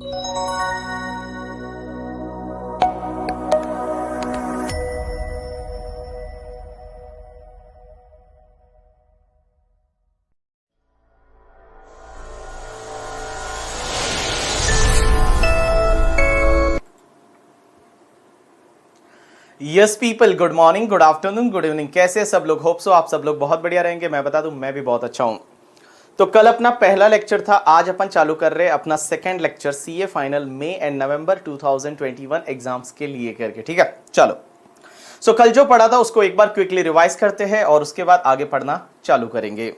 Yes people, good morning, good afternoon, good evening. कैसे सब लोग? होप सो आप सब लोग बहुत बढ़िया रहेंगे। मैं बता दूं, मैं भी बहुत अच्छा हूं। तो कल अपना पहला लेक्चर था, आज अपन चालू कर रहे हैं अपना second lecture CA final May and November 2021 exams के लिए करके। ठीक है, चलो। सो कल जो पढ़ा था उसको एक बार क्विकली रिवाइज करते हैं और उसके बाद आगे पढ़ना चालू करेंगे।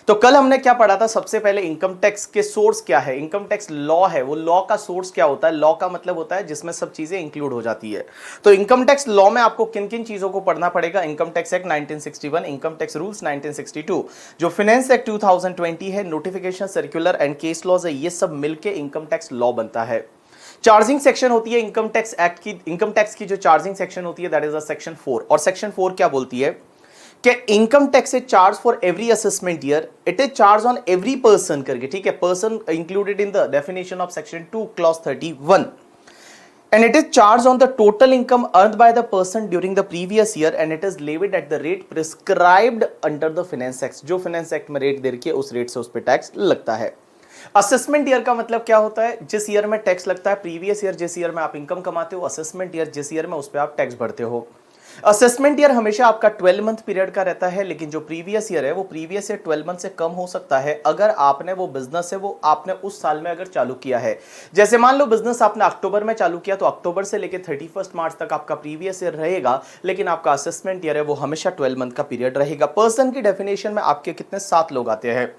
तो कल हमने क्या पढ़ा था? सबसे पहले इनकम टैक्स के सोर्स क्या है, इनकम टैक्स लॉ है, वो लॉ का सोर्स क्या होता है। लॉ का मतलब होता है जिसमें सब चीजें इंक्लूड हो जाती है। तो इनकम टैक्स लॉ में आपको किन किन चीजों को पढ़ना पड़ेगा? Income tax act 1961, income tax rules 1962, जो फाइनेंस एक्ट 2020 है, notification circular and case laws है, ये सब मिलके इनकम टैक्स लॉ बनता है। चार्जिंग सेक्शन होती है इनकम टैक्स एक्ट की, इनकम टैक्स की जो चार्जिंग सेक्शन होती है दैट इज सेक्शन 4। और सेक्शन 4 क्या बोलती है कि income tax is charge for every assessment year, it is charge on every person करके। ठीक है, person included in the definition of section 2 clause 31, and it is charged on the total income earned by the person during the previous year and it is levied at the rate prescribed under the finance act। जो finance act में rate दे रखी है उस rate से उस पे tax लगता है। असेसमेंट ईयर का मतलब क्या होता है? जिस ईयर में टैक्स लगता है, प्रीवियस ईयर जिस ईयर में आप इनकम कमाते हो, असेसमेंट ईयर जिस ईयर में उस पे आप टैक्स भरते हो। असेसमेंट ईयर हमेशा आपका 12 मंथ पीरियड का रहता है, लेकिन जो प्रीवियस ईयर है वो प्रीवियस ईयर 12 मंथ से कम हो सकता है अगर आपने वो बिजनेस है वो आपने उस साल में अगर चालू किया है। जैसे मान लो बिजनेस आपने अक्टूबर में चालू किया तो अक्टूबर से लेकर 31 मार्च तक आपका प्रीवियस ईयर रहेगा, लेकिन आपका असेसमेंट ईयर है वो हमेशा 12 मंथ का पीरियड रहेगा। पर्सन की डेफिनेशन में आपके कितने 7 लोग आते हैं?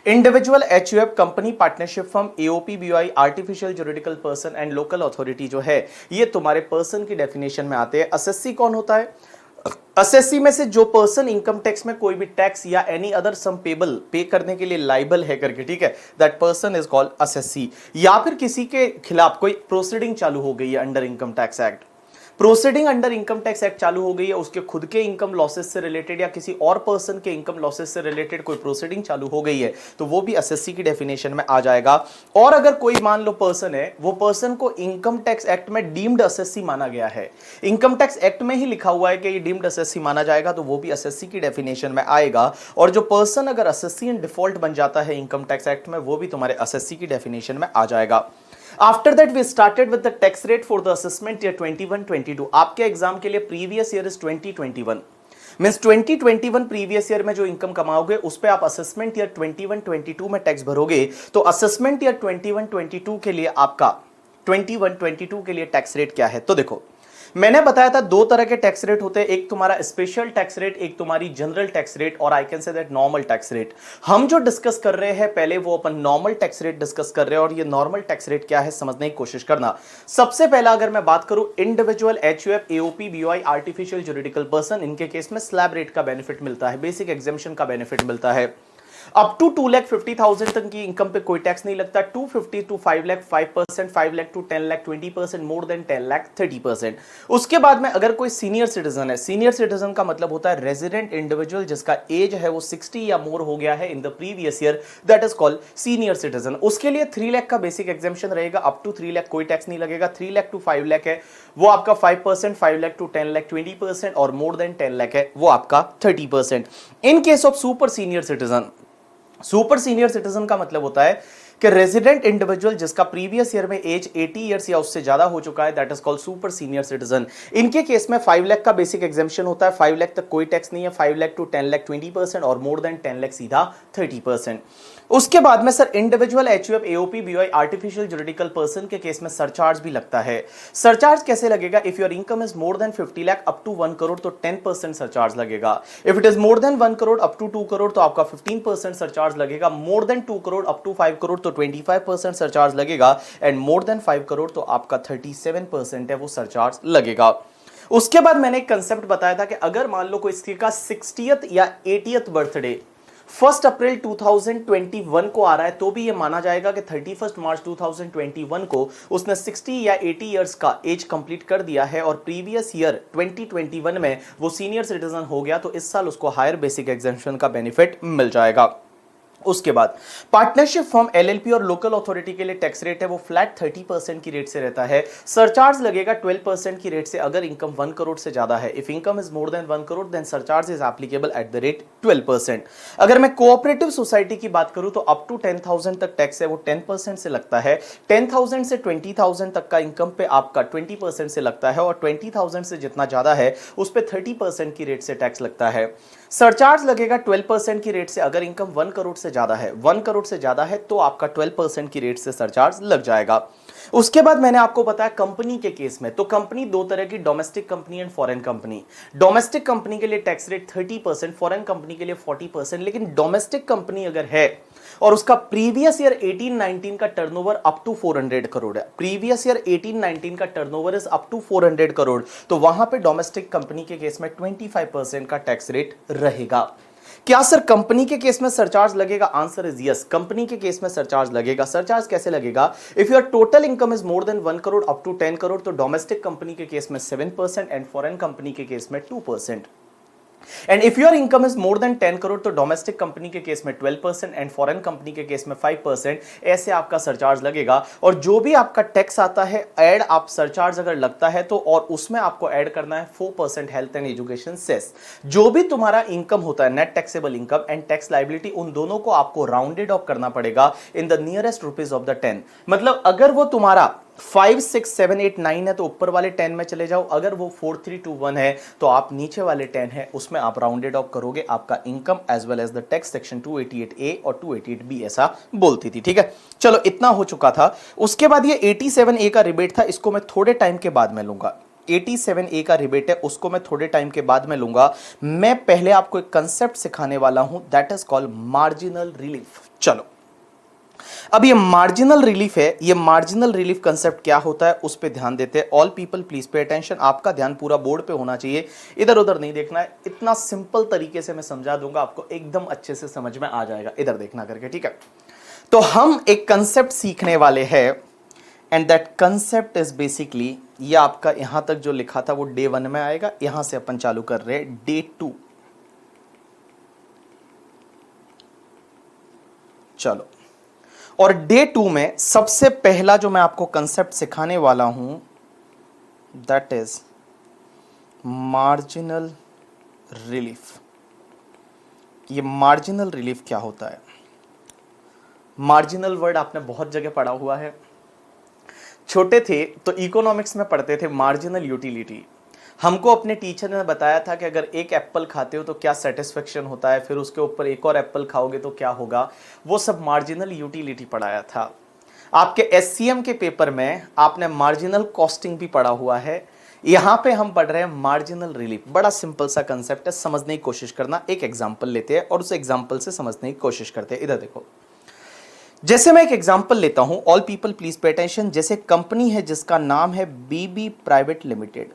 Individual, HUF, company, partnership firm, AOP, BOI, artificial juridical person and local authority जो है ये तुम्हारे पर्सन की डेफिनेशन में आते हैं। असेसी कौन होता है? असेसी में से जो पर्सन इनकम टैक्स में कोई भी टैक्स या एनी अदर सम पेबल पे करने के लिए लाइबल है करके, ठीक है, that person is called assessee. या फिर किसी के खिलाफ कोई प्रोसीडिंग चालू हो गई है under income tax act, proceeding under income tax act चालू हो गई है, उसके खुद के इनकम लॉसेस से रिलेटेड या किसी और पर्सन के इनकम लॉसेस से रिलेटेड कोई प्रोसीडिंग चालू हो गई है तो वो भी असेसी की डेफिनेशन में आ जाएगा। और अगर कोई मान लो पर्सन है, वो पर्सन को इनकम टैक्स एक्ट में डीम्ड असेसी माना गया है, इनकम टैक्स एक्ट में ही लिखा हुआ है कि ये डीम्ड असेसी माना जाएगा, तो वो भी असेसी की डेफिनेशन में आएगा। और जो पर्सन अगर असेसी इन डिफॉल्ट बन जाता है इनकम टैक्स एक्ट में, वो भी तुम्हारे असेसी की डेफिनेशन में आ जाएगा। After that we started with the tax rate for the assessment year 21-22। आपके एग्जाम के लिए previous year is 2021, means 2021 previous year में जो इनकम कमाओगे उस पे आप असेसमेंट ईयर 21-22 में टैक्स भरोगे। तो असेसमेंट ईयर 21-22 के लिए आपका 21-22 के लिए टैक्स रेट क्या है? तो देखो, मैंने बताया था 2 तरह के टैक्स रेट होते हैं, एक तुम्हारा स्पेशल टैक्स रेट, एक तुम्हारी जनरल टैक्स रेट, और I can say that normal tax rate. हम जो डिस्कस कर रहे हैं पहले वो अपन नॉर्मल टैक्स रेट डिस्कस कर रहे हैं। और ये नॉर्मल टैक्स रेट क्या है समझने की कोशिश करना। सबसे पहला अगर मैं बात करूं, individual, HUF, AOP, BOI, artificial juridical person, इनके केस में स्लैब रेट का बेनिफिट मिलता है, बेसिक एग्जेम्पशन का बेनिफिट मिलता है। अप टू 2,50,000 तक की इनकम पे कोई टैक्स नहीं लगता। 250 to 5 lakh 5%, 5 lakh to 10 lakh 20%, more than 10 lakh 30%। उसके बाद में अगर कोई सीनियर सिटीजन है, सीनियर सिटीजन का मतलब होता है रेजिडेंट इंडिविजुअल जिसका एज है वो 60 या मोर हो गया है in the previous year, that is called senior citizen. उसके लिए 3 लाख का बेसिक एग्जेम्पशन रहेगा, अप टू 3 लाख कोई टैक्स नहीं लगेगा। 3 लाख टू 5 लाख है वो आपका 5%, 5 लाख टू 10 लाख 20%, और मोर देन 10 लाख है वो आपका 30%। इन case of super senior citizen, super senior citizen का मतलब होता है कि रेजिडेंट इंडिविजुअल जिसका प्रीवियस ईयर में एज 80 इयर्स या उससे ज्यादा हो चुका है, that is called super senior citizen. इनके केस में 5 लाख का बेसिक एग्जेम्पशन होता है, 5 लाख तक कोई टैक्स नहीं है, 5 लाख टू 10 लाख 20%, और मोर देन 10 लाख सीधा 30%। उसके बाद में sir individual, HUF, AOP, BOI, artificial juridical person के केस में सरचार्ज भी लगता है। सरचार्ज कैसे लगेगा? If your income is more than 50 lakh up to 1 crore तो 10% सरचार्ज लगेगा। If it is more than 1 crore up to 2 crore तो आपका 15% सरचार्ज लगेगा। More than 2 crore up to 5 crore तो 25% सरचार्ज लगेगा, एंड मोर देन 5 करोड़ तो आपका 37% है वो सरचार्ज लगेगा। उसके बाद मैंने एक कंसेप्ट बताया था कि अगर मान लो कोई किसी का 60th या 80th बर्थडे 1 अप्रैल 2021 को आ रहा है, तो भी ये माना जाएगा कि 31 मार्च 2021 को उसने 60 या 80 इयर्स का एज कंप्लीट कर दिया है, और प्रीवियस ईयर 2021 में वो सीनियर सिटीजन हो गया, तो इस साल उसको हायर बेसिक एग्जेम्पशन का बेनिफिट मिल जाएगा। उसके बाद पार्टनरशिप फॉर्म एलएलपी और लोकल अथॉरिटी के लिए टैक्स रेट है वो फ्लैट 30% की रेट से रहता है। सरचार्ज लगेगा 12% की रेट से अगर इनकम 1 करोड़ से ज्यादा है। If income is more than 1 crore then surcharge is applicable at the rate 12%। अगर मैं कोऑपरेटिव सोसाइटी की बात करूं तो अप टू 10,000 तक टैक्स है वो 10% से लगता है। 10,000 से 20,000 तक का इनकम पे आपका 20% से लगता है और 20,000 से जितना ज्यादा है उस पर 30% की रेट से टैक्स लगता है। सरचार्ज लगेगा 12% की रेट से अगर इनकम 1 करोड़ से ज्यादा है। 1 करोड़ से ज्यादा है तो आपका 12% की रेट से सरचार्ज लग जाएगा। उसके बाद मैंने आपको बताया कंपनी के केस में, तो कंपनी दो तरह की, domestic company and foreign company. Domestic company के लिए टैक्स रेट 30%, फॉरेन कंपनी के लिए 40%। लेकिन डोमेस्टिक कंपनी अगर है और उसका प्रीवियस ईयर 18-19 का टर्नओवर अप टू 400 करोड़ है, प्रीवियस ईयर 18-19 का turnover is up to 400 crore, तो वहां पे डोमेस्टिक कंपनी के केस में 25% का टैक्स रेट रहेगा। क्या सर कंपनी के केस में सरचार्ज लगेगा? आंसर इज यस, कंपनी के केस में सरचार्ज लगेगा। सरचार्ज कैसे लगेगा? If your total income is more than 1 crore up to 10 crore तो डोमेस्टिक कंपनी के केस में 7% एंड फॉरेन कंपनी के केस में 2%। And if your income is more than 10 crore तो डोमेस्टिक कंपनी के केस में 12% एंड फॉरेन कंपनी के केस में 5%। ऐसे आपका सरचार्ज लगेगा। और जो भी आपका टैक्स आता है ऐड, आप सरचार्ज अगर लगता है तो, और उसमें आपको ऐड करना है 4% हेल्थ एंड एजुकेशन सेस। जो भी तुम्हारा इनकम होता है, net taxable income and tax liability, उन दोनों को आपको राउंडेड ऑफ करना पड़ेगा in the nearest rupees of the 10। मतलब अगर वो तुम्हारा 5, 6, 7, 8, 9 है तो ऊपर वाले 10 में चले जाओ। अगर वो 4, 3, 2, 1 है तो आप नीचे वाले 10 है उसमें आप राउंडेड ऑफ करोगे। आपका income as well as the tax section 288A और 288B ऐसा बोलती थी। ठीक है, चलो इतना हो चुका था। उसके बाद ये 87A का रिबेट था, इसको मैं थोड़े टाइम के बाद में लूंगा। 87A का रिबेट है उसको मैं थोड़े टाइम के बाद में लूंगा। मैं पहले आपको एक कंसेप्ट सिखाने वाला हूं, that is called marginal relief. चलो अब ये मार्जिनल रिलीफ है, ये मार्जिनल रिलीफ कंसेप्ट क्या होता है उस पे ध्यान देते हैं। All people please pay attention, आपका ध्यान पूरा बोर्ड पे होना चाहिए, इधर उधर नहीं देखना है। इतना सिंपल तरीके से मैं समझा दूंगा, आपको एकदम अच्छे से समझ में आ जाएगा, इधर देखना करके। ठीक है, तो हम एक कंसेप्ट सीखने वाले हैं and that concept is basically, ये आपका यहां तक जो लिखा था वो डे 1 में आएगा, यहां से अपन चालू कर रहे हैं डे 2। चलो, और डे 2 में सबसे पहला जो मैं आपको कंसेप्ट सिखाने वाला हूं दैट इज मार्जिनल रिलीफ। ये मार्जिनल रिलीफ क्या होता है? मार्जिनल वर्ड आपने बहुत जगह पढ़ा हुआ है, छोटे थे तो इकोनॉमिक्स में पढ़ते थे मार्जिनल यूटिलिटी। हमको अपने टीचर ने बताया था कि अगर एक एप्पल खाते हो तो क्या सेटिस्फेक्शन होता है, फिर उसके ऊपर एक और एप्पल खाओगे तो क्या होगा, वो सब मार्जिनल यूटिलिटी पढ़ाया था। आपके एससीएम के पेपर में आपने मार्जिनल कॉस्टिंग भी पढ़ा हुआ है। यहां पे हम पढ़ रहे हैं मार्जिनल रिलीफ। बड़ा सिंपल सा कंसेप्ट है, समझने की कोशिश करना। एक एग्जांपल लेते हैं और उस एग्जांपल से समझने की कोशिश करते हैं। इधर देखो, जैसे मैं एक एग्जांपल लेता हूं, all people please pay attention. जैसे कंपनी है जिसका नाम है बीबी प्राइवेट लिमिटेड।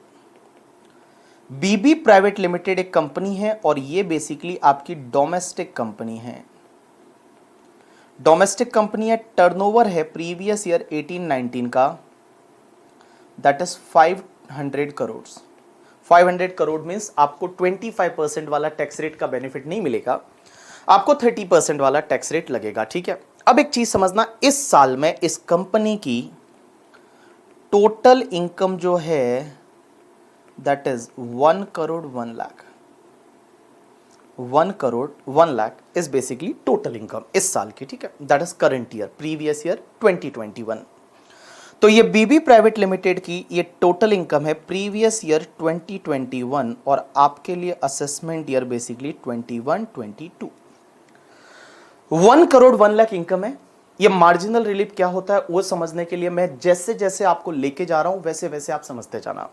बीबी प्राइवेट लिमिटेड एक कंपनी है और ये बेसिकली आपकी डोमेस्टिक कंपनी है। डोमेस्टिक कंपनी है, टर्नओवर है प्रीवियस ईयर 18-19 का, that is 500 crore. 500 crore means आपको 25% वाला टैक्स रेट का बेनिफिट नहीं मिलेगा, आपको 30% वाला टैक्स रेट लगेगा। ठीक है, अब एक चीज समझना, इस साल में इस कंपनी की टोटल इनकम जो है that is 1 crore 1 lakh. 1 crore 1 lakh is basically total income इस साल की। ठीक है, that is current year, previous year 2021। तो ये बीबी प्राइवेट लिमिटेड की ये टोटल इनकम है प्रीवियस ईयर 2021 और आपके लिए assessment year basically 21-22। 1 crore 1 lakh income है। ये मार्जिनल रिलीफ क्या होता है वो समझने के लिए मैं जैसे जैसे आपको लेके जा रहा हूं वैसे वैसे आप समझते जाना।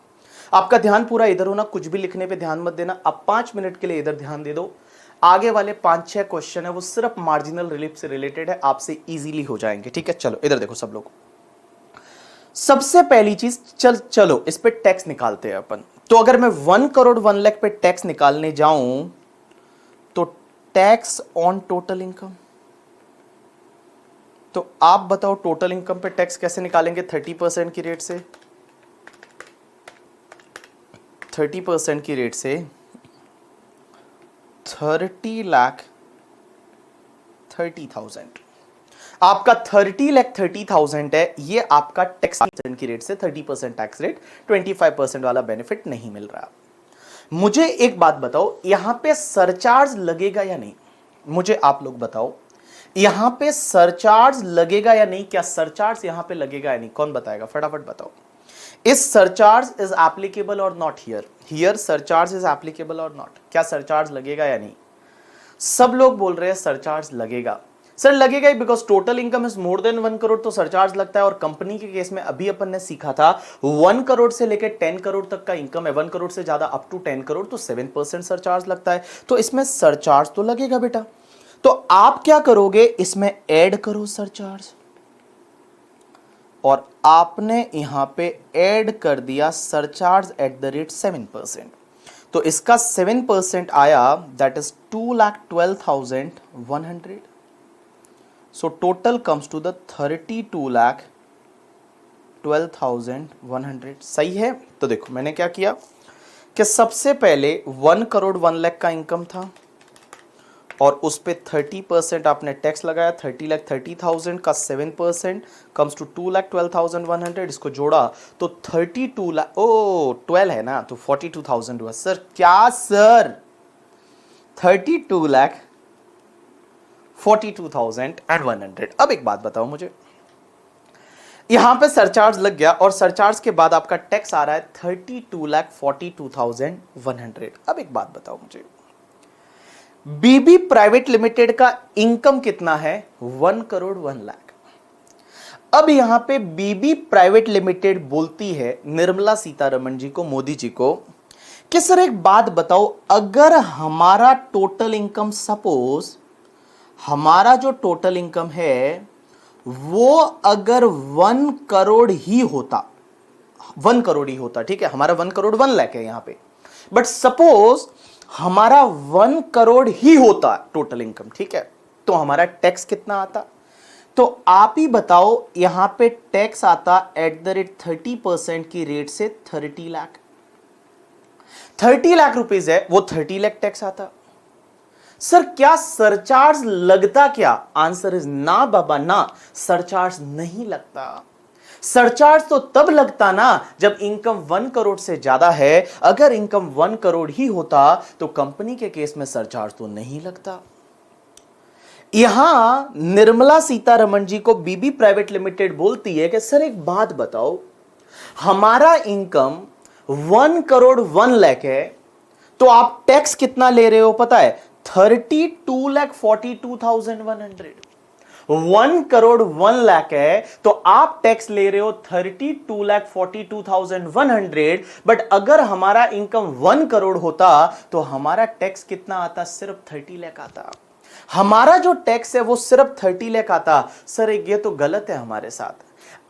आपका ध्यान पूरा इधर होना, कुछ भी लिखने पे ध्यान मत देना। अब 5 मिनट के लिए इधर ध्यान दे दो। आगे वाले 5-6 क्वेश्चन है वो सिर्फ मार्जिनल रिलीफ से रिलेटेड है, आपसे इजीली हो जाएंगे। ठीक है, चलो इधर देखो सब लोग। सबसे पहली चीज, चलो इस पे टैक्स निकालते हैं अपन। तो अगर मैं 1 करोड़ 1 लाख पे टैक्स निकालने जाऊं तो टैक्स ऑन टोटल इनकम, तो आप बताओ टोटल इनकम पे टैक्स कैसे निकालेंगे? 30% की रेट से, 30% की रेट से 30 लाख 30,000। आपका 30,30,000 है, ये आपका टैक्स की रेट से 30% टैक्स रेट, 25% वाला बेनिफिट नहीं मिल रहा। मुझे एक बात बताओ, यहां पे सरचार्ज लगेगा या नहीं? मुझे आप लोग बताओ, यहां पे सरचार्ज लगेगा या नहीं? क्या सरचार्ज यहां पे लगेगा या नहीं? कौन बताएगा, फटाफट बताओ। इस सरचार्ज इज एप्लीकेबल और not here? Here surcharge is applicable और नॉट? क्या सरचार्ज लगेगा या नहीं? सब लोग बोल रहे हैं सरचार्ज लगेगा। सर लगेगा ही, because total income is more than 1 crore तो सरचार्ज लगता है। और कंपनी के केस में अभी अपन ने सीखा था 1 करोड़ से लेकर 10 करोड़ तक का इनकम है, 1 करोड़ से ज्यादा अप टू 10 करोड़ तो 7% सरचार्ज लगता है। तो इसमें सरचार्ज तो लगेगा बेटा। तो आप क्या करोगे, इसमें ऐड करो सरचार्ज, और आपने यहां पे ऐड कर दिया सरचार्ज एट द रेट 7%। तो इसका 7% आया, that is 2,12,100। So total comes to the 32,12,100। सही है? तो देखो मैंने क्या किया कि सबसे पहले 1 करोड़ 1 लाख का इनकम था और उस पे 30% आपने टैक्स लगाया। 30,30,000 का 7% कम्स टू 2,12,100। इसको जोड़ा तो 32 लाख, ओ 12 है ना, तो 42,000 हुआ। सर क्या सर? 32,42,100। अब एक बात बताओ मुझे, यहां पे सरचार्ज लग गया और सरचार्ज के बाद आपका टैक्स आ रहा है 32,42,100। अब एक बात बताओ मुझे, बीबी प्राइवेट लिमिटेड का इनकम कितना है? 1 करोड़ 1 लाख। अब यहां पे बीबी प्राइवेट लिमिटेड बोलती है निर्मला सीतारमण जी को, मोदी जी को, कि सर एक बात बताओ, अगर हमारा टोटल इनकम, सपोज हमारा जो टोटल इनकम है वो अगर 1 करोड़ ही होता, 1 करोड़ ही होता, ठीक है, हमारा 1 करोड़ 1 लाख है यहां पे, बट सपोज हमारा 1 करोड़ ही होता टोटल इनकम, ठीक है, तो हमारा टैक्स कितना आता? तो आप ही बताओ, यहां पे टैक्स आता एट द रेट 30% की रेट से 30 लाख। 30 लाख रुपीस है, वो 30 लाख टैक्स आता। सर क्या सरचार्ज लगता क्या? आंसर इज ना बाबा ना, सरचार्ज नहीं लगता। सरचार्ज तो तब लगता ना जब इनकम 1 करोड़ से ज्यादा है। अगर इनकम 1 करोड़ ही होता तो कंपनी के केस में सरचार्ज तो नहीं लगता। यहां निर्मला सीतारमण जी को बीबी प्राइवेट लिमिटेड बोलती है कि सर एक बात बताओ, हमारा इनकम 1 करोड़ 1 लाख है, तो आप टैक्स कितना ले रहे हो पता है? 32,42,100। 1 करोड़ 1 लाख है तो आप टैक्स ले रहे हो 32,42,100। बट अगर हमारा इनकम 1 करोड़ होता तो हमारा टैक्स कितना आता? सिर्फ 30 लाख आता। हमारा जो टैक्स है वो सिर्फ 30 लाख आता। सर ये तो गलत है हमारे साथ।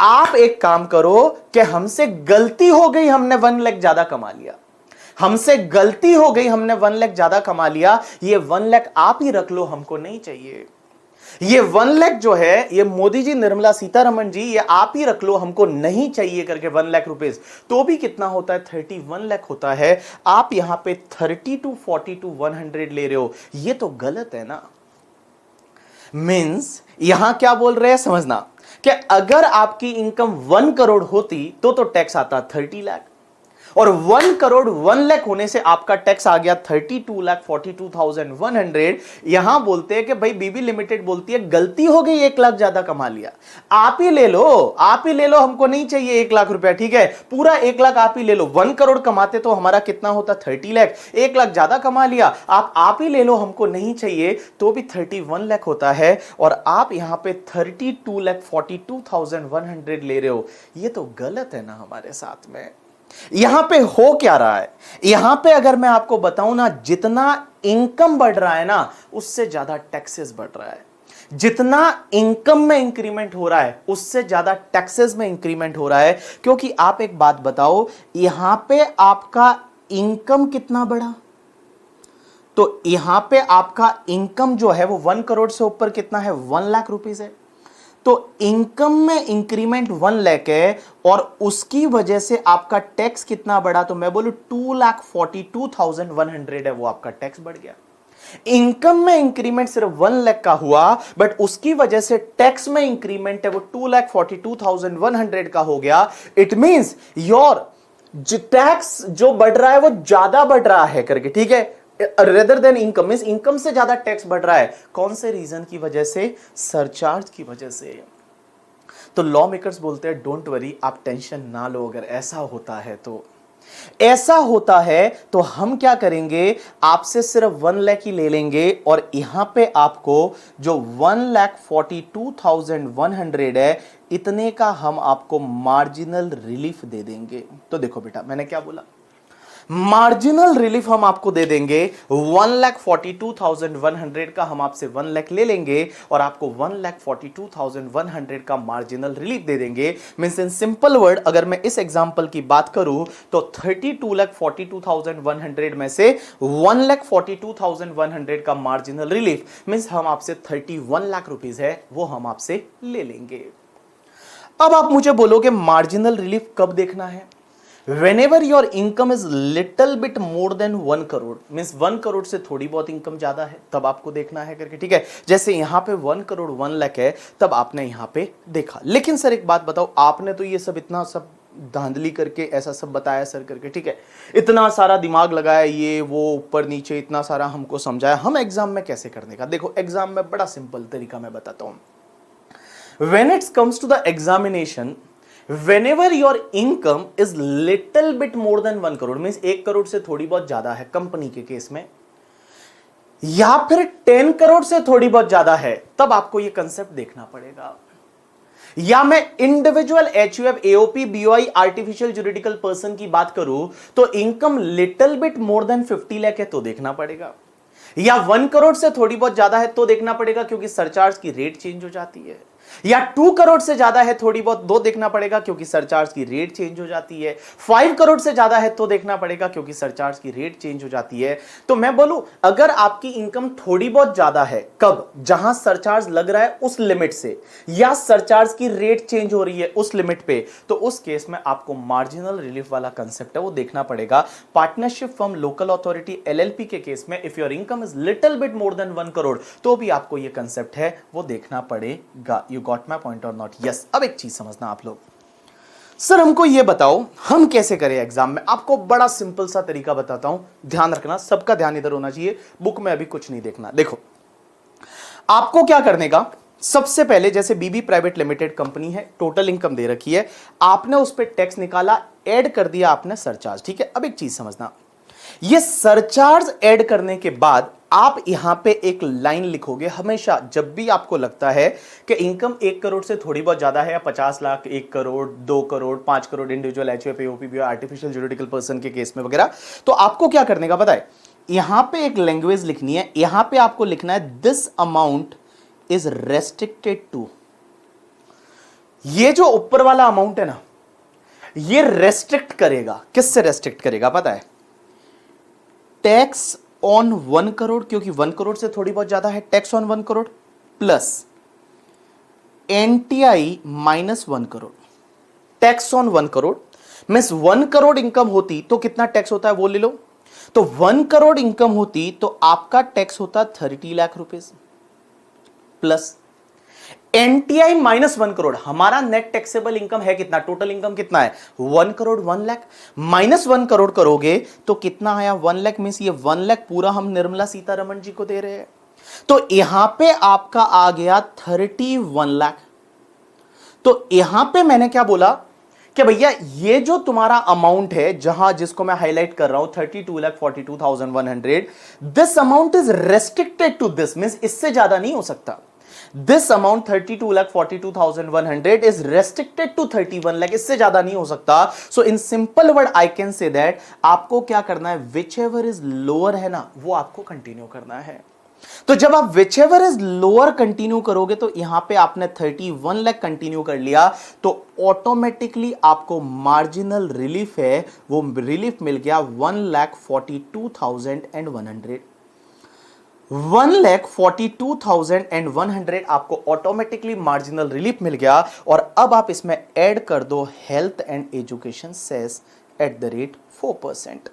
आप एक काम करो कि हमसे गलती हो गई, हमने 1 लाख ज्यादा कमा लिया, हमसे गलती हो गई, हमने 1 लाख ज्यादा कमा लिया, ये 1 लाख आप ही रख लो, हमको नहीं चाहिए। ये 1 लाख जो है, ये मोदी जी, निर्मला सीतारमण जी, ये आप ही रख लो, हमको नहीं चाहिए करके 1 लाख रुपीस। तो भी कितना होता है? 31 लाख होता है। आप यहां पे 32,42,100 ले रहे हो, ये तो गलत है ना। मींस यहां क्या बोल रहे हैं समझना, कि अगर आपकी इनकम 1 करोड़ होती तो टैक्स आता 30 लाख, और 1 करोड़ 1 लाख होने से आपका टैक्स आ गया 32,42,100। यहां बोलते हैं कि भाई बीबी लिमिटेड बोलती है गलती हो गई, 1 लाख ज्यादा कमा लिया, आप ही ले लो, आप ही ले लो, हमको नहीं चाहिए 1 लाख रुपया, ठीक है, पूरा 1 लाख आप ही ले लो। 1 करोड़ कमाते तो हमारा कितना होता? 30 लाख। 1 लाख ज्यादा कमा लिया, आप ही ले लो, हमको नहीं चाहिए, तो भी 31 लाख होता है। और आप यहां पे 32,42,100 ले रहे हो, ये तो गलत है ना हमारे साथ में। यहां पे हो क्या रहा है? यहां पे अगर मैं आपको बताऊं ना, जितना इनकम बढ़ रहा है ना, उससे ज्यादा टैक्सेस बढ़ रहा है। जितना इनकम में इंक्रीमेंट हो रहा है उससे ज्यादा टैक्सेस में इंक्रीमेंट हो रहा है। क्योंकि आप एक बात बताओ, यहां पे आपका इनकम कितना बढ़ा? तो यहां पे आपका इनकम जो है वो 1 करोड़ से ऊपर कितना है? 1 लाख रुपीस है। तो इनकम में इंक्रीमेंट 1 लाख है और उसकी वजह से आपका टैक्स कितना बढ़ा? तो मैं बोलूं 2,42,100 है, वो आपका टैक्स बढ़ गया। इनकम में इंक्रीमेंट सिर्फ 1 लाख का हुआ, बट उसकी वजह से टैक्स में इंक्रीमेंट है वो 2,42,100 का हो गया। इट मींस योर टैक्स जो बढ़ रहा है वो ज्यादा बढ़ रहा है करके, ठीक है, rather than income, means income से ज्यादा टैक्स बढ़ रहा है। कौन से रीजन की वजह से? सरचार्ज की वजह से। तो लॉ मेकर्स बोलते हैं डोंट वरी, आप टेंशन ना लो, अगर ऐसा होता है तो। ऐसा होता है तो हम क्या करेंगे, आपसे सिर्फ 1 लाख ही ले लेंगे और यहां पे आपको जो 1,42,100 है, इतने का हम आपको मार्जिनल रिलीफ दे देंगे। तो देखो बेटा, मैंने क्या बोला, मार्जिनल रिलीफ हम आपको दे देंगे। 1,42,100 का हम आपसे 1 लाख ले लेंगे और आपको 1,42,100 का मार्जिनल रिलीफ दे देंगे। मींस इन सिंपल वर्ड, अगर मैं इस एग्जांपल की बात करूं तो 32,42,100 में से 1,42,100 का मार्जिनल रिलीफ, मींस हम आपसे 31 लाख रुपीस है वो हम आपसे ले लेंगे। अब आप मुझे बोलोगे मार्जिनल रिलीफ कब देखना है? Whenever your income is little bit more than 1 crore, means 1 crore से थोड़ी बहुत इनकम ज्यादा है, तब आपको देखना है करके, ठीक है। जैसे यहां पे 1 करोड़ 1 लाख है, तब आपने यहां पे देखा। लेकिन सर एक बात बताओ, आपने तो ये सब इतना सब धांधली करके ऐसा सब बताया सर करके, ठीक है, इतना सारा दिमाग लगाया, ये वो ऊपर नीचे इतना सारा हमको समझाया, हम एग्जाम में कैसे करने का? देखो एग्जाम में बड़ा सिंपल तरीका मैं बताता हूं। When it comes to the examination, whenever your income is little bit more than 1 crore, means 1 crore से थोड़ी बहुत ज्यादा है कंपनी के केस में, या फिर 10 करोड़ से थोड़ी बहुत ज्यादा है, तब आपको यह कंसेप्ट देखना पड़ेगा। या मैं individual HUF, AOP, BOI, artificial juridical person की बात करूं तो income little bit more than 50 lakh है तो देखना पड़ेगा। या 1 करोड़ से थोड़ी बहुत ज्यादा है तो देखना पड़ेगा क्योंकि सरचार्ज की रेट चेंज हो जाती है। या 2 करोड़ से ज्यादा है थोड़ी बहुत तो देखना पड़ेगा क्योंकि सरचार्ज की रेट चेंज हो जाती है। 5 करोड़ से ज्यादा है तो देखना पड़ेगा क्योंकि सरचार्ज की रेट चेंज हो जाती है। तो मैं बोलूं, अगर आपकी इनकम थोड़ी बहुत ज्यादा है, कब? जहां सरचार्ज लग रहा है उस लिमिट से, या सरचार्ज की रेट चेंज हो रही है उस लिमिट पे, तो उस केस में आपको मार्जिनल रिलीफ वाला कंसेप्ट है वो देखना पड़ेगा। Partnership firm, local authority, LLP के केस में if your income is little bit more than 1 crore तो भी आपको ये कंसेप्ट है वो देखना पड़ेगा। यू गॉट माय पॉइंट और नॉट? यस। अब एक चीज समझना आप लोग, सर हमको ये बताओ हम कैसे करें एग्जाम में। आपको बड़ा सिंपल सा तरीका बताता हूं, ध्यान रखना, सबका ध्यान इधर होना चाहिए, बुक में अभी कुछ नहीं देखना। देखो आपको क्या करने का, सबसे पहले जैसे बीबी प्राइवेट लिमिटेड कंपनी है, टोटल इनकम दे रखी है, आपने उस पर टैक्स निकाला, ऐड कर दिया आपने सरचार्ज, ठीक है। अब एक चीज समझना, ये सरचार्ज ऐड करने के बाद आप यहां पे एक लाइन लिखोगे हमेशा जब भी आपको लगता है कि इनकम 1 करोड़ से थोड़ी बहुत ज्यादा है, या 50 lakh, 1 crore, 2 crore, 5 crore, individual HUF, AOP, artificial juridical person के केस में वगैरह, तो आपको क्या करने का पता है, यहां पे एक लैंग्वेज लिखनी है, यहां पे आपको लिखना है this amount is restricted to. ये जो ऊपर वाला अमाउंट है ना, ये रेस्ट्रिक्ट करेगा, किससे रेस्ट्रिक्ट करेगा पता है? टैक्स ऑन 1 करोड़, क्योंकि 1 करोड़ से थोड़ी बहुत ज्यादा है, tax on 1 crore plus NTI minus 1 crore. Tax on 1 crore means 1 crore income होती तो कितना टैक्स होता है वो ले लो, तो 1 करोड़ इनकम होती तो आपका टैक्स होता 30 lakh rupees, plus NTI minus 1 crore, हमारा नेट टैक्सेबल इनकम है कितना, टोटल इनकम कितना है 1 करोड़ 1 लाख, माइनस 1 करोड़ करोगे तो कितना आया 1 लाख, मींस ये 1 लाख पूरा हम निर्मला सीतारमण जी को दे रहे हैं, तो यहां पे आपका आ गया 31 लाख। तो यहां पे मैंने क्या बोला कि भैया ये जो तुम्हारा अमाउंट है, जहां जिसको मैं हाईलाइट कर रहा हूं 32,42,100, this amount is restricted to this, means इससे ज्यादा नहीं हो सकता। This amount 32,42,100 is restricted to 31 lakh, इससे ज्यादा नहीं हो सकता। So in simple word I can say that आपको क्या करना है, whichever is lower है ना वो आपको कंटिन्यू करना है। तो जब आप whichever is lower कंटिन्यू करोगे तो यहां पे आपने 31 लाख कंटिन्यू कर लिया तो ऑटोमेटिकली आपको मार्जिनल रिलीफ है वो रिलीफ मिल गया 1,42,100। 1,42,100 आपको ऑटोमेटिकली मार्जिनल रिलीफ मिल गया। और अब आप इसमें ऐड कर दो हेल्थ एंड एजुकेशन सेस @ 4%।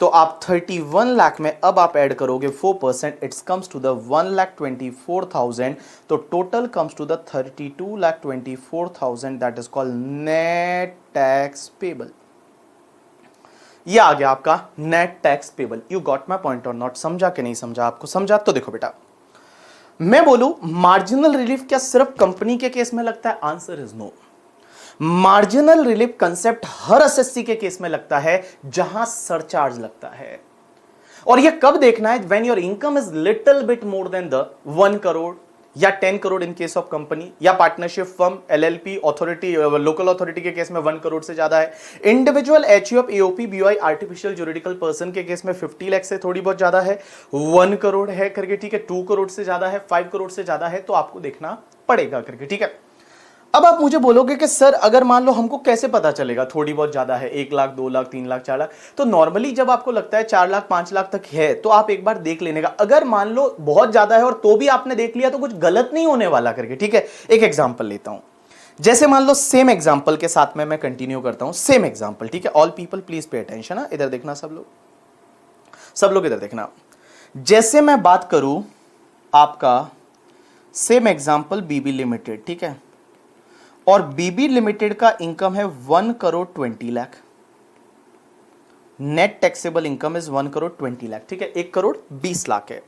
तो आप 31 लाख में अब आप ऐड करोगे 4%, इट्स कम्स टू द 1,24,000, तो total comes to the 32,24,000, that is called net tax payable. ये आ गया आपका net tax payable. You got my point और नॉट? समझा कि नहीं समझा? आपको समझा? तो देखो बेटा, मैं बोलूं मार्जिनल रिलीफ क्या सिर्फ कंपनी के केस में लगता है? Answer is no. Marginal relief concept हर एसएससी के केस में लगता है जहां सरचार्ज लगता है। और ये कब देखना है? When your income is little bit more than the 1 crore या 10 crore in case of company, या partnership firm, LLP, authority, local authority के केस में 1 करोड़ से ज्यादा है। Individual, HUF, AOP, BOI, artificial juridical person के केस में 50 लाख से थोड़ी बहुत ज्यादा है, 1 करोड़ है करके, ठीक है, 2 करोड़ से ज्यादा है, 5 करोड़ से ज्यादा है, तो आपको देखना पड़ेगा करके, ठीक है। अब आप मुझे बोलोगे कि सर अगर मान लो हमको कैसे पता चलेगा थोड़ी बहुत ज्यादा है, 1 लाख, 2 लाख, 3 लाख, 4 लाख? तो नॉर्मली जब आपको लगता है 4 लाख 5 लाख तक है तो आप एक बार देख लेने का। अगर मान लो बहुत ज्यादा है और तो भी आपने देख लिया तो कुछ गलत नहीं होने वाला करके, ठीक है। एक एग्जाम्पल लेता हूं, जैसे मान लो सेम एग्जाम्पल के साथ में मैं कंटिन्यू करता हूं, सेम एग्जाम्पल, ठीक है। All people please pay attention, इधर देखना सब लोग इधर देखना। जैसे मैं बात करूं आपका सेम एग्जाम्पल बीबी लिमिटेड, ठीक है, और बीबी लिमिटेड का इनकम है 1 crore 20 lakh, net taxable income is 1 crore 20 lakh, ठीक है, 1 करोड़ 20 लाख है।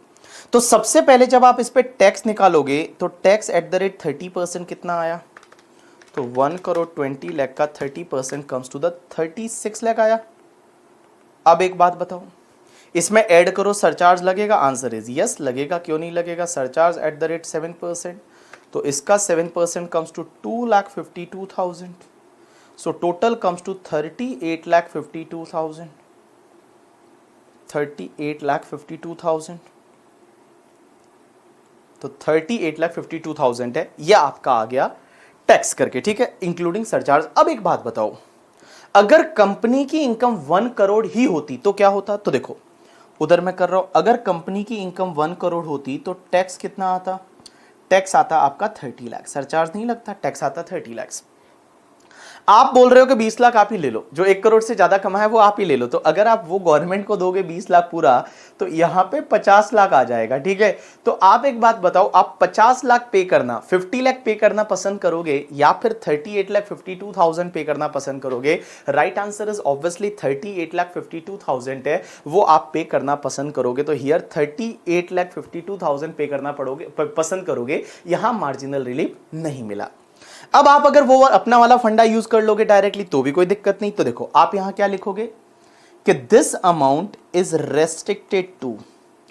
तो सबसे पहले जब आप इस पे टैक्स निकालोगे तो टैक्स एट द रेट 30% कितना आया? तो 1 करोड़ 20 लाख का 30% कम्स टू द 36 लाख आया। अब एक बात बताओ, इसमें ऐड करो, सरचार्ज लगेगा? आंसर इज यस, लगेगा। क्यों नहीं लगेगा? सरचार्ज एट द रेट 7%, तो इसका 7% comes to 2,52,000, so total comes to 38,52,000, 38,52,000, तो 38,52,000 है, यह आपका आ गया टैक्स करके, ठीक है, इंक्लूडिंग सरचार्ज। अब एक बात बताओ, अगर कंपनी की इनकम 1 करोड़ ही होती तो क्या होता? तो देखो उधर मैं कर रहा हूं, अगर कंपनी की इनकम 1 करोड़ होती तो टैक्स कितना आता? टैक्स आता आपका 30 लाख, सरचार्ज नहीं लगता, टैक्स आता 30 लाख। आप बोल रहे हो कि 20 लाख आप ही ले लो, जो 1 करोड़ से ज्यादा कमा है वो आप ही ले लो। तो अगर आप वो गवर्नमेंट को दोगे 20 लाख पूरा, तो यहां पे 50 लाख आ जाएगा, ठीक है। तो आप एक बात बताओ, आप 50 लाख पे करना, 50 लाख पे करना पसंद करोगे या फिर 38,52,000 पे करना पसंद करोगे? राइट आंसर इज ऑब्वियसली 38,52,000 है, वो आप पे करना पसंद करोगे। तो हियर 38,52,000 पे करना पसंद करोगे, यहां मार्जिनल रिलीफ नहीं मिला। अब आप अगर वो अपना वाला फंडा यूज कर लोगे डायरेक्टली तो भी कोई दिक्कत नहीं। तो देखो आप यहां क्या लिखोगे कि this amount is restricted to,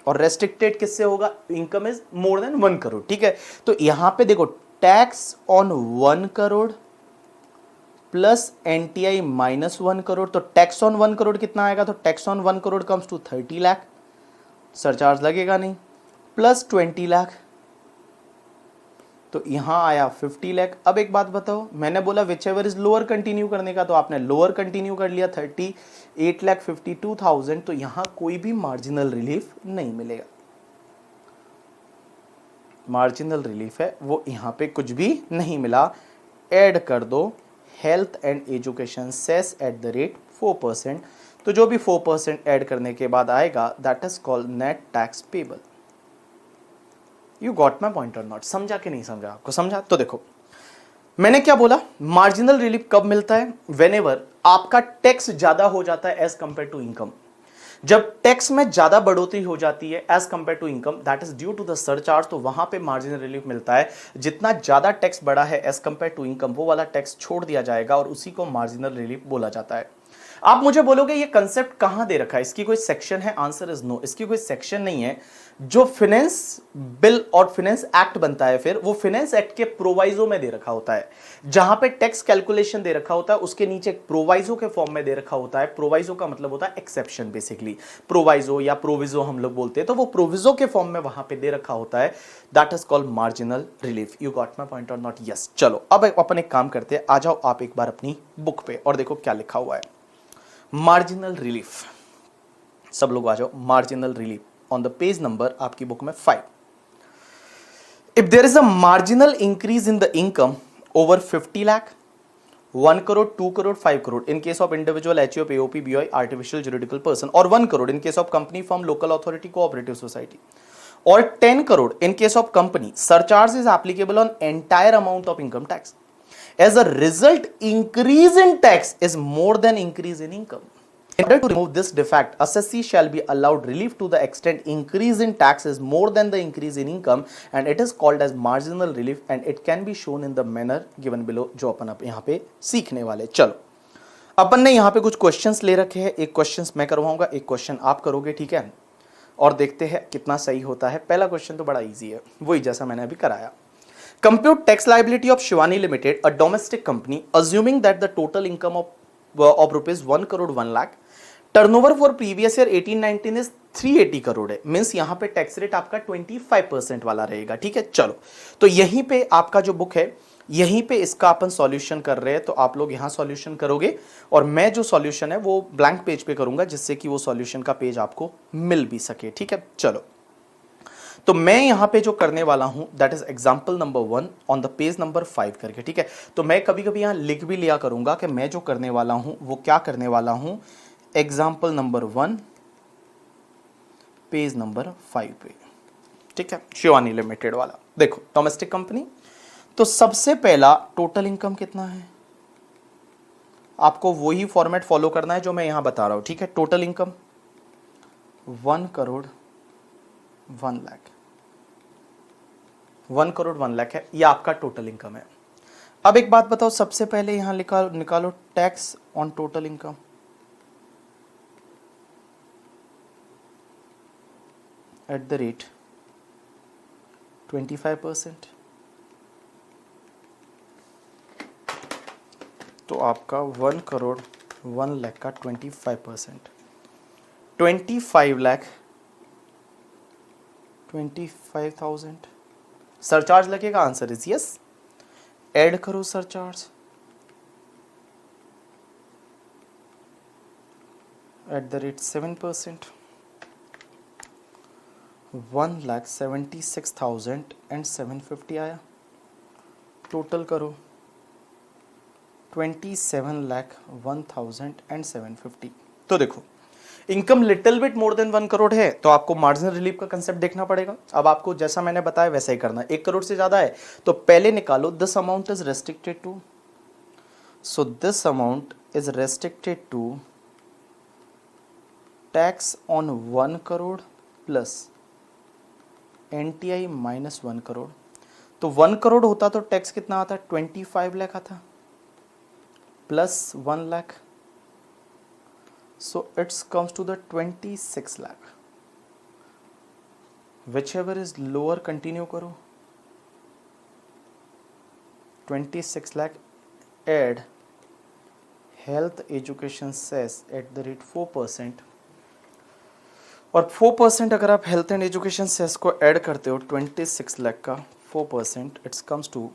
और रेस्ट्रिक्टेड किससे होगा? Income is more than 1 crore, ठीक है। तो यहां पे देखो tax on 1 crore plus NTI minus 1 crore, तो टैक्स ऑन 1 करोड़ कितना आएगा? तो tax on 1 crore comes to 30 lakh, surcharge लगेगा नहीं, प्लस 20 लाख, तो यहां आया 50 लाख। अब एक बात बताओ, मैंने बोला which ever is lower continue करने का, तो आपने लोअर कंटिन्यू कर लिया 38,52,000, तो यहां कोई भी मार्जिनल रिलीफ नहीं मिलेगा। मार्जिनल रिलीफ है वो यहां पे कुछ भी नहीं मिला। ऐड कर दो health and education cess at the rate 4%, तो जो भी 4% ऐड करने के बाद आएगा that is called net tax payable. You got my point और नॉट? समझा कि नहीं समझा? आपको समझा? तो देखो मैंने क्या बोला, मार्जिनल रिलीफ कब मिलता है? व्हेनेवर आपका टैक्स ज्यादा हो जाता है एज कंपेयर टू इनकम। जब टैक्स में ज्यादा बढ़ोतरी हो जाती है as compare to income, that is due to the surcharge, तो वहां पे मार्जिनल रिलीफ मिलता है। जितना ज्यादा टैक्स बढ़ा है एज कंपेयर टू इनकम, वो वाला टैक्स छोड़ दिया जाएगा और उसी को मार्जिनल रिलीफ बोला जाता है। आप मुझे बोलोगे ये कंसेप्ट कहां दे रखा है, इसकी कोई सेक्शन है? आंसर इज नो, इसकी कोई सेक्शन नहीं है। जो फाइनेंस बिल और फाइनेंस एक्ट बनता है फिर वो फाइनेंस एक्ट के प्रोवाइजो में दे रखा होता है, जहां पे टैक्स कैलकुलेशन दे रखा होता है उसके नीचे एक प्रोवाइजो के फॉर्म में दे रखा होता है। प्रोवाइजो का मतलब होता है एक्सेप्शन, बेसिकली प्रोवाइजो या प्रोविजो हम लोग बोलते हैं, तो वो प्रोविजो के फॉर्म में वहां पे दे रखा होता है, that is called marginal relief. You got my point और नॉट? यस। चलो अब अपन एक काम करते हैं, आ जाओ आप एक बार अपनी बुक पे और देखो क्या लिखा हुआ है। मार्जिनल रिलीफ, सब लोग आ जाओ। Marginal relief on the page number आपकी बुक में 5। If there is a marginal increase in the income over 50 lakh, 1 crore, 2 crore, 5 crore in case of individual, HUF, AOP, BOI, artificial juridical person, और 1 crore in case of company, firm, local authority, cooperative society, और 10 crore in case of company. Surcharge is applicable on entire amount of income tax. As a result, increase in tax is more than increase in income. In order to remove this defect, assessee shall be allowed relief to the extent increase in tax is more than the increase in income, and it is called as marginal relief, and it can be shown in the manner given below. जो अपन अब यहाँ पे सीखने वाले, चलो अपन ने यहाँ पे कुछ क्वेश्चंस ले रखे हैं, एक क्वेश्चंस मैं करवाऊंगा, एक क्वेश्चन आप करोगे, ठीक है, और देखते हैं कितना सही होता है। पहला क्वेश्चन तो बड़ा इजी है, वही जैसा मैंने अभी कराया। Compute tax liability of Shivani limited, a domestic company, assuming that the total income of rupees 1 crore 1 lakh, turnover for previous year 18-19 is 380 crore है, मींस यहां पे टैक्स रेट आपका 25% वाला रहेगा, ठीक है। चलो तो यहीं पे आपका जो बुक है, यहीं पे इसका अपन सॉल्यूशन कर रहे हैं, तो आप लोग यहां सॉल्यूशन करोगे और मैं जो सॉल्यूशन है वो ब्लैंक पेज पे करूंगा, जिससे कि वो सॉल्यूशन का पेज आपको मिल भी सके, ठीक है। चलो तो मैं यहां पे जो करने वाला हूं that is example number 1 on the page number 5 करके, ठीक है। तो मैं कभी कभी यहां लिख भी लिया करूंगा कि मैं जो करने वाला हूं वो क्या करने वाला हूं, एग्जांपल नंबर 1 पेज नंबर 5 पे, ठीक है, शिवानी लिमिटेड वाला। देखो डोमेस्टिक कंपनी, तो सबसे पहला टोटल इनकम कितना है, आपको वही फॉर्मेट फॉलो करना है जो मैं यहां बता रहा हूं, ठीक है। टोटल इनकम 1 करोड़ 1 लाख, 1 करोड़ 1 लाख है, यह आपका टोटल इनकम है। अब एक बात बताओ, सबसे पहले यहां निकालो tax on total income, eight the rate 25%, तो आपका 1 करोड़ 1 लाख का 25%, 25 लाख 25,000 सरचार्ज लगेगा, आंसर इज यस। ऐड करो सरचार्ज एट द रेट 7%, 1,76,750 आया, टोटल करो 27,01,750। तो देखो income little bit more than 1 crore है, तो आपको मार्जिनल रिलीफ का कंसेप्ट देखना पड़ेगा। अब आपको जैसा मैंने बताया वैसा ही करना है। 1 करोड़ से ज्यादा है तो पहले निकालो this amount is restricted to, so this amount is restricted to tax on 1 crore plus NTI minus 1 crore. तो 1 करोड़ होता तो टैक्स कितना आता, 25 लाख आता, plus 1 lakh, so it comes to the 26 lakh, whichever is lower continue करो, 26 lakh, add health education cess at the rate 4%, और 4% अगर आप हेल्थ एंड एजुकेशन सेस को ऐड करते हो 26 लाख का 4%, it's comes to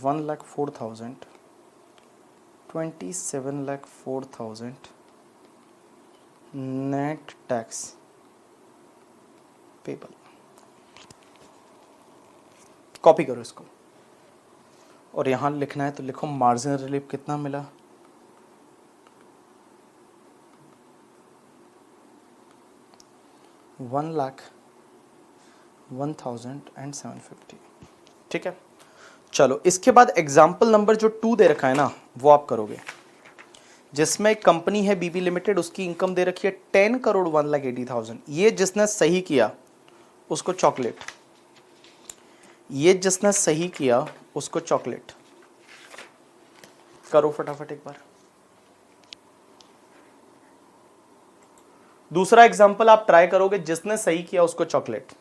1,04,000, 27,04,000 net tax payable. Copy करो इसको और यहां लिखना है तो लिखो मार्जिनल रिलीफ कितना मिला, 1,01,750, ठीक है। चलो इसके बाद एग्जाम्पल नंबर जो 2 दे रखा है ना वो आप करोगे, जिसमें एक कंपनी है बीबी लिमिटेड, उसकी इनकम दे रखी है 10 करोड़ 1,80,000। ये जिसने सही किया उसको चॉकलेट, ये जिसने सही किया उसको चॉकलेट। करो फटाफट एक बार। दूसरा एग्जाम्पल आप ट्राई करोगे, जिसने सही किया उसको चॉकलेट।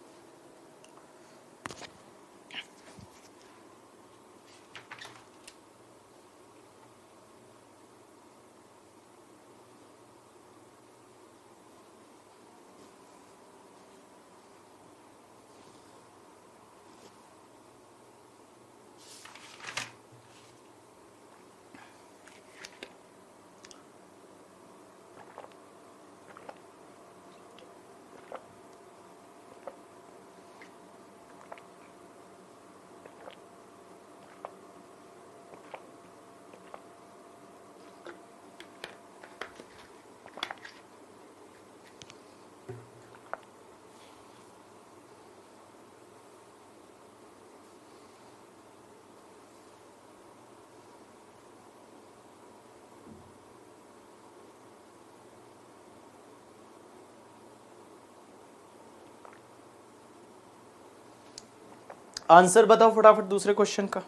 आंसर बताओ फटाफट दूसरे क्वेश्चन का।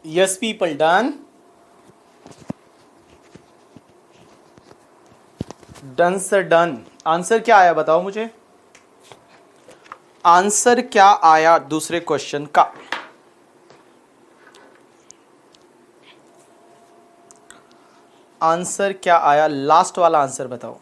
Yes people done. Done sir done. Answer क्या आया बताओ मुझे, आंसर क्या आया दूसरे क्वेश्चन का। आंसर क्या आया, लास्ट वाला आंसर बताओ।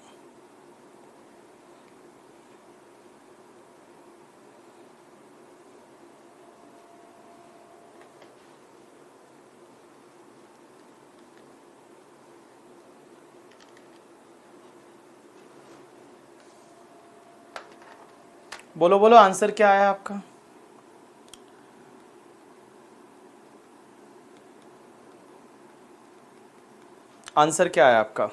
बोलो बोलो आंसर क्या आया आपका। आंसर क्या आया आपका।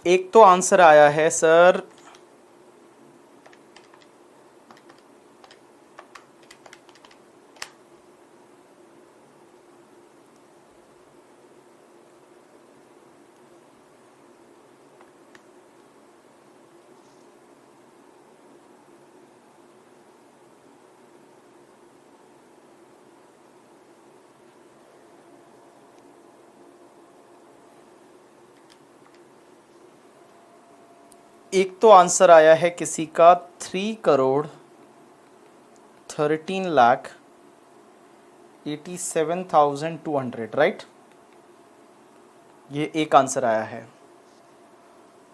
एक तो आंसर आया है सर एक तो आंसर आया है किसी का 3,13,87,200 राइट। ये एक आंसर आया है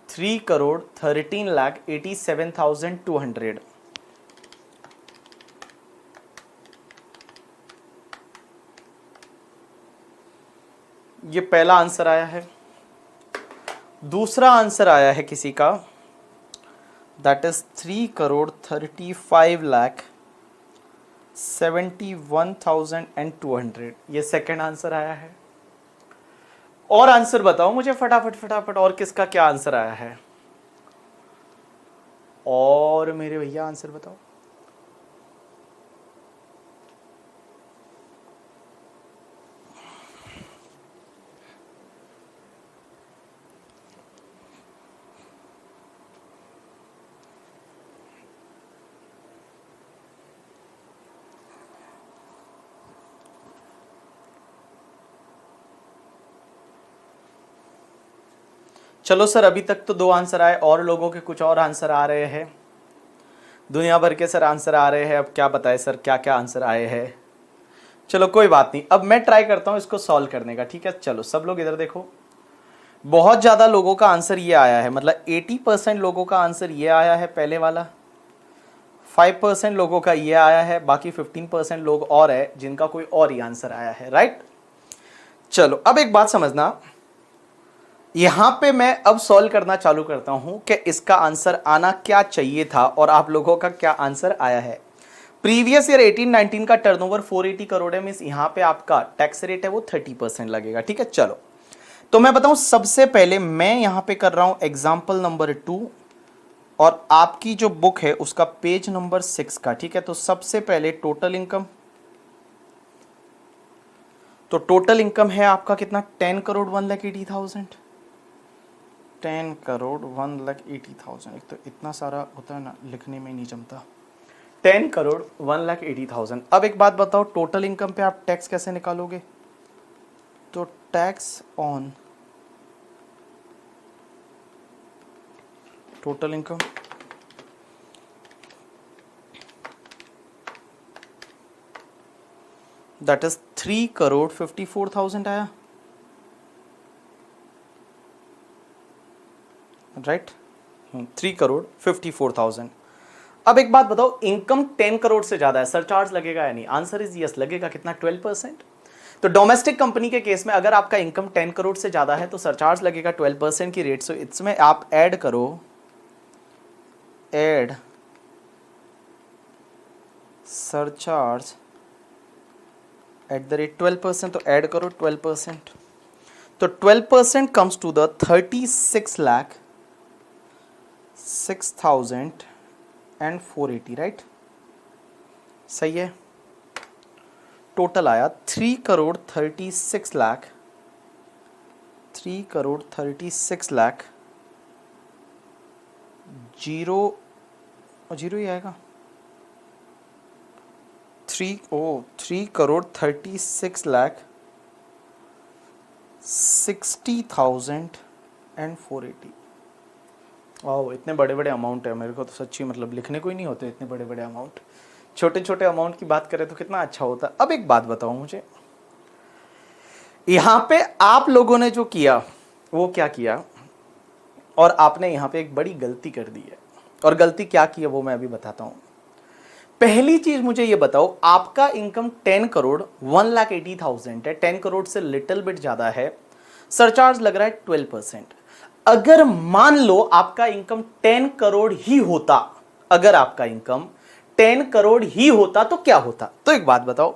3,13,87,200। ये पहला आंसर आया है। दूसरा आंसर आया है किसी का दैट इज 3,35,71,200। ये सेकंड आंसर आया है। और आंसर बताओ मुझे फटाफट फटाफट, और किसका क्या आंसर आया है, और मेरे भैया आंसर बताओ। चलो सर, अभी तक तो 2 आंसर आए, और लोगों के कुछ और आंसर आ रहे हैं, दुनिया भर के सर आंसर आ रहे हैं। अब क्या बताए सर क्या क्या आंसर आए हैं। चलो कोई बात नहीं, अब मैं ट्राई करता हूं इसको सॉल्व करने का, ठीक है। चलो सब लोग इधर देखो, बहुत ज्यादा लोगों का आंसर ये आया है, मतलब 80% लोगों का आंसर ये आया है पहले वाला, 5% लोगों का ये आया है, बाकी 15% लोग और है जिनका कोई और ही आंसर आया है, राइट। चलो अब एक बात समझना, यहां पे मैं अब सॉल्व करना चालू करता हूं कि इसका आंसर आना क्या चाहिए था और आप लोगों का क्या आंसर आया है। प्रीवियस ईयर 18-19 का टर्नओवर 480 करोड़ है, मींस यहां पे आपका टैक्स रेट है वो 30% लगेगा, ठीक है। चलो तो मैं बताऊं, सबसे पहले मैं यहां पे कर रहा हूं एग्जांपल नंबर 2, और आपकी जो बुक है उसका पेज नंबर 6 का, ठीक है। तो सबसे पहले टोटल इनकम, तो टोटल इनकम है आपका कितना, 10 करोड़ 1,80,000, 10 करोड़ 1,80,000। एक तो इतना सारा होता है ना, लिखने में नहीं जमता। 10 करोड़ 1,80,000। अब एक बात बताओ, टोटल इनकम पे आप टैक्स कैसे निकालोगे? तो tax on total income, that is 3 crore 54,000 आया, राइट। 3 करोड़ 54,000। अब एक बात बताओ, इनकम 10 करोड़ से ज्यादा है, सरचार्ज लगेगा या नहीं? आंसर इज यस, लगेगा। कितना? 12%। तो डोमेस्टिक कंपनी के केस में अगर आपका इनकम 10 करोड़ से ज्यादा है तो सरचार्ज लगेगा 12% की रेट। सो इसमें आप ऐड करो, add surcharge at the rate 12%, तो ऐड करो 12%। तो 12% कम्स टू द 36,06,480, राइट। सही है। टोटल आया 3 करोड़ 36 लाख, 3 करोड़ 36 लाख, जीरो जीरो ही आएगा, 3 करोड़ 36 लाख 60,480। वाह, इतने बड़े बड़े अमाउंट है। मेरे को तो सच्ची मतलब लिखने को ही नहीं होते इतने बड़े बड़े अमाउंट। छोटे छोटे अमाउंट की बात करें तो कितना अच्छा होता। अब एक बात बताओ मुझे, यहां पे आप लोगों ने जो किया वो क्या किया, और आपने यहां पे एक बड़ी गलती कर दी है। और गलती क्या की है वो मैं अभी बताता हूं। पहली चीज मुझे ये बताओ, आपका इनकम 10 करोड़ 1,80,000 है, 10 करोड़ से लिटिल बिट ज्यादा है, सरचार्ज लग रहा है 12%। अगर मान लो आपका इनकम 10 करोड़ ही होता, अगर आपका इनकम 10 करोड़ ही होता तो क्या होता? तो एक बात बताओ,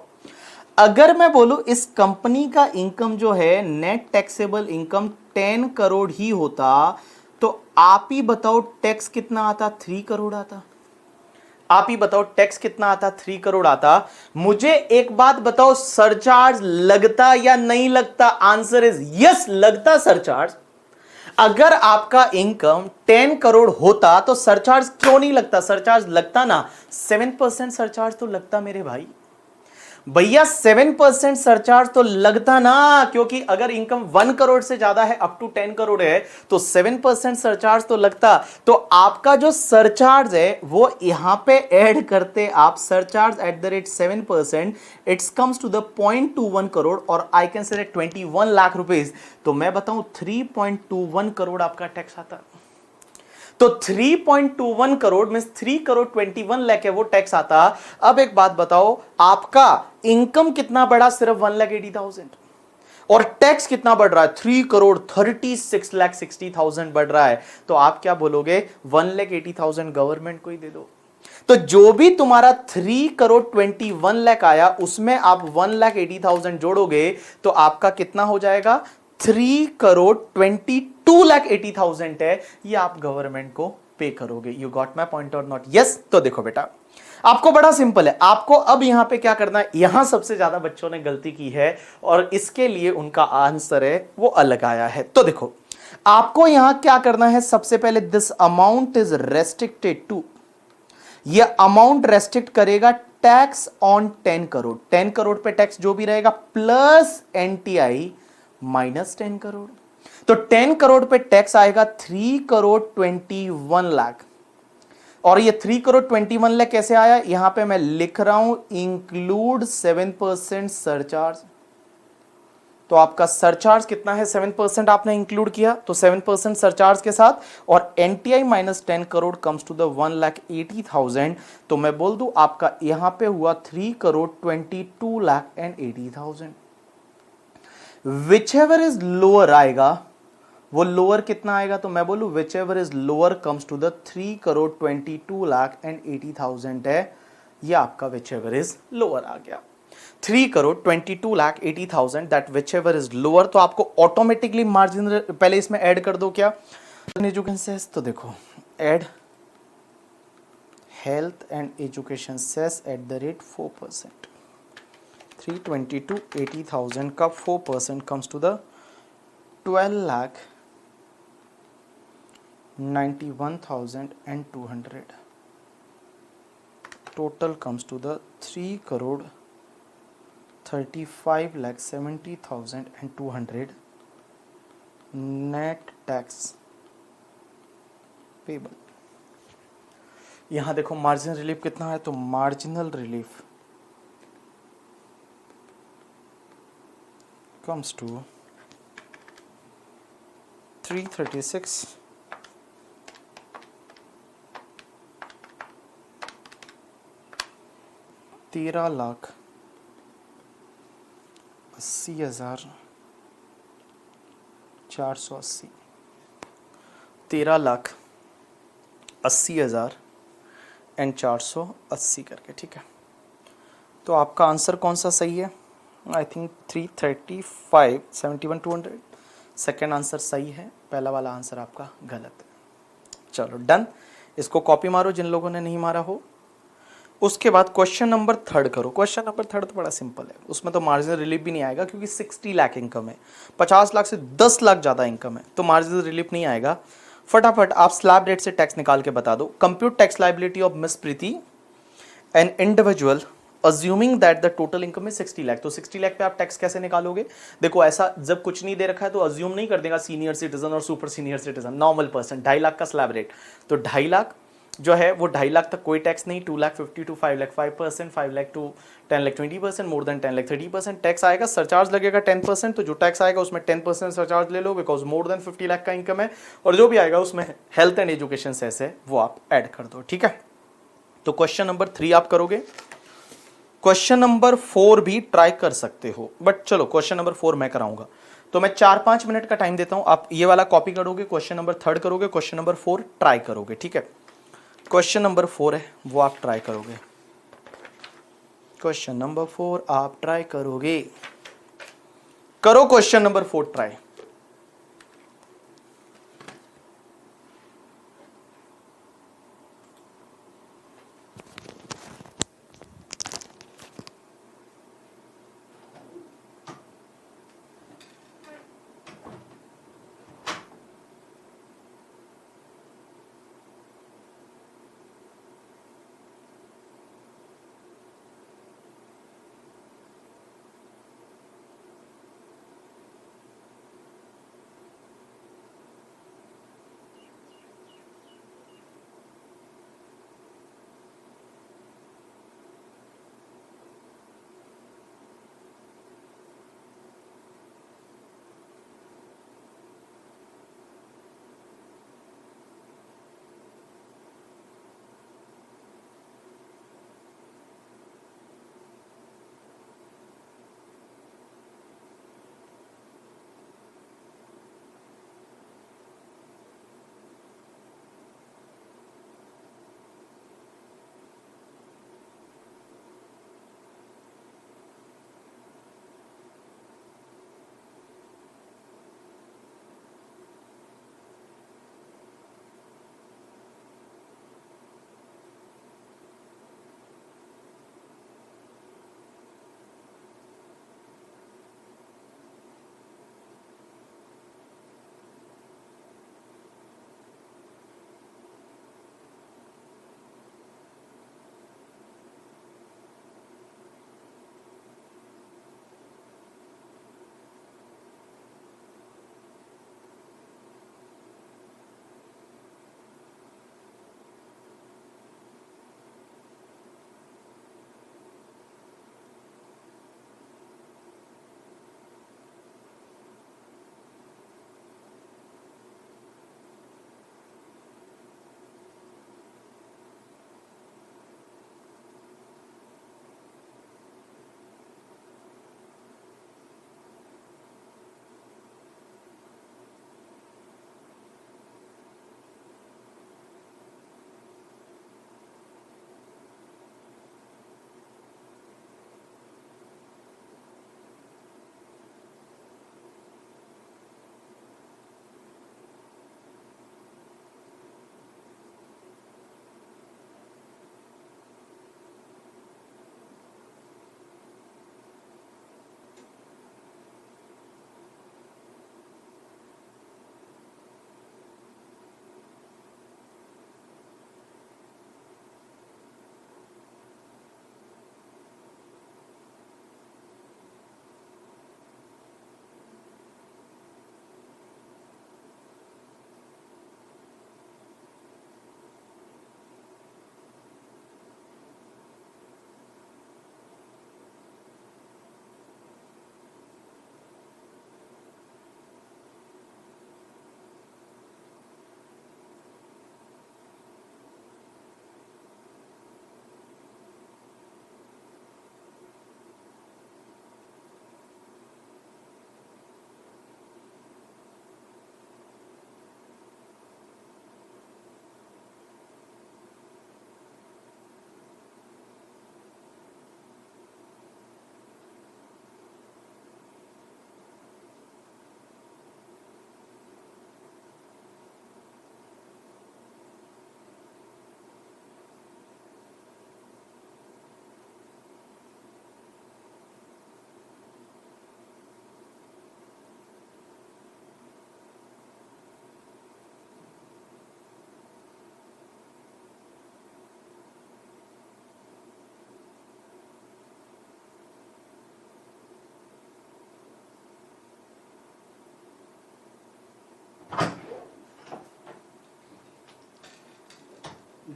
अगर मैं बोलूं इस कंपनी का इनकम जो है नेट टैक्सेबल इनकम 10 करोड़ ही होता, तो आप ही बताओ टैक्स कितना आता? 3 करोड़ आता। आप ही बताओ टैक्स कितना आता? 3 करोड़ आता। मुझे एक बात बताओ, सरचार्ज लगता या नहीं लगता? आंसर इज यस, लगता सरचार्ज। अगर आपका इनकम 10 करोड़ होता तो सरचार्ज क्यों नहीं लगता? सरचार्ज लगता ना, 7% सरचार्ज तो लगता मेरे भाई। भैया 7% सरचार्ज तो लगता ना, क्योंकि अगर इनकम 1 करोड़ से ज्यादा है, अप टू 10 करोड़ है, तो 7% सरचार्ज तो लगता। तो आपका जो सरचार्ज है वो यहां पे ऐड करते आप, surcharge at the rate 7%, it's comes to the 0.21 crore, और I can say 21 lakh rupees. तो मैं बताऊं 3.21 करोड़ आपका टैक्स आता। तो 3.21 करोड़ में 3 करोड़ 21 लाख है वो टैक्स आता। अब एक बात बताओ, आपका इनकम कितना बढ़ा? सिर्फ 1,80,000, और टैक्स कितना बढ़ रहा है? 3 करोड़ 36,60,000 बढ़ रहा है। तो आप क्या बोलोगे? 1,80,000 गवर्नमेंट को ही दे दो। तो जो भी तुम्हारा 3 करोड़ 21 लाख आया उसमें आप 1,80,000 जोड़ोगे तो आपका कितना हो जाएगा? 3 करोड़ 22,80,000 है, ये आप गवर्नमेंट को पे करोगे। यू गॉट माई पॉइंट और नॉट? यस। तो देखो बेटा, आपको बड़ा सिंपल है, आपको अब यहां पे क्या करना है, यहां सबसे ज्यादा बच्चों ने गलती की है और इसके लिए उनका आंसर है वो अलग आया है। तो देखो, आपको यहां क्या करना है, सबसे पहले this amount is restricted to, ये अमाउंट रेस्ट्रिक्ट करेगा टैक्स ऑन 10 करोड़। 10 करोड़ पे टैक्स जो भी रहेगा प्लस एनटीआई माइनस 10 करोड़। तो 10 करोड़ पे टैक्स आएगा 3,21,00,000। और ये 3,21,00,000 कैसे आया, यहां पे मैं लिख रहा हूं इंक्लूड 7% सरचार्ज। तो आपका सरचार्ज कितना है, 7% आपने इंक्लूड किया, तो 7% सरचार्ज के साथ, और NTI minus 10 crore comes to the 1,80,000। तो मैं बोल दूं आपका यहां पे हुआ 3,22,80,000। विच एवर इज लोअर आएगा, वो लोअर कितना आएगा, तो मैं बोलूं whichever is lower comes to the 3,22,80,000 है, ये आपका विच एवर इज लोअर आ गया। 3,22,80,000 that whichever is lower. तो आपको ऑटोमेटिकली मार्जिन पहले इसमें ऐड कर दो क्या एजुकेशन सेस, तो देखो add health and education cess at the rate 4%। 3,22,80,000 का 4% comes to the 12,91,200। Total comes to the 3,35,70,200 net tax payable. यहां देखो मार्जिनल रिलीफ कितना है, तो मार्जिनल रिलीफ कम्स टू 336 13,80,480 13,80,480 करके, ठीक है। तो आपका आंसर कौन सा सही है, आई थिंक 335,71,200 सेकेंड आंसर सही है, पहला वाला आंसर आपका गलत है। चलो डन, इसको कॉपी मारो जिन लोगों ने नहीं मारा हो। उसके बाद क्वेश्चन नंबर थर्ड करो। क्वेश्चन नंबर थर्ड तो बड़ा सिंपल है, उसमें तो मार्जिनल रिलीफ भी नहीं आएगा क्योंकि 60 लाख इनकम है, 50 लाख से 10 लाख ज्यादा इनकम है, तो मार्जिनल रिलीफ नहीं आएगा। फटाफट आप स्लैब रेट से टैक्स निकाल के बता दो। Compute tax liability of miss Preeti an individual assuming that the total income is 60 lakh. तो 60 लाख पे आप टैक्स कैसे निकालोगे, देखो ऐसा जब कुछ नहीं दे रखा है तो अज्यूम नहीं कर देगा सीनियर सिटीजन और super senior citizen, normal person 2.5 lakh का स्लैब रेट, तो 2.5 लाख जो है वो 2.5 लाख तक कोई टैक्स नहीं, 2,50,000 to 5 lakh 5%, 5 lakh to 10 lakh 20%, more than 10 lakh 30% tax आएगा। सरचार्ज लगेगा 10%, तो जो टैक्स आएगा उसमें 10% सरचार्ज ले लो बिकॉज मोर देन 50 लाख का इनकम है, और जो भी आएगा उसमें हेल्थ एंड एजुकेशन सेस है वो आप ऐड कर दो, ठीक है। तो क्वेश्चन नंबर 3 आप करोगे, क्वेश्चन नंबर 4 भी ट्राई कर सकते हो, बट चलो क्वेश्चन नंबर 4 मैं कराऊंगा। तो मैं 4-5 मिनट का टाइम देता हूं, आप ये वाला कॉपी करोगे, क्वेश्चन नंबर 3 करोगे, क्वेश्चन नंबर 4 ट्राई करोगे, ठीक है। क्वेश्चन नंबर 4 है वो आप ट्राई करोगे, क्वेश्चन नंबर 4 आप ट्राई करोगे, करो question number 4 try.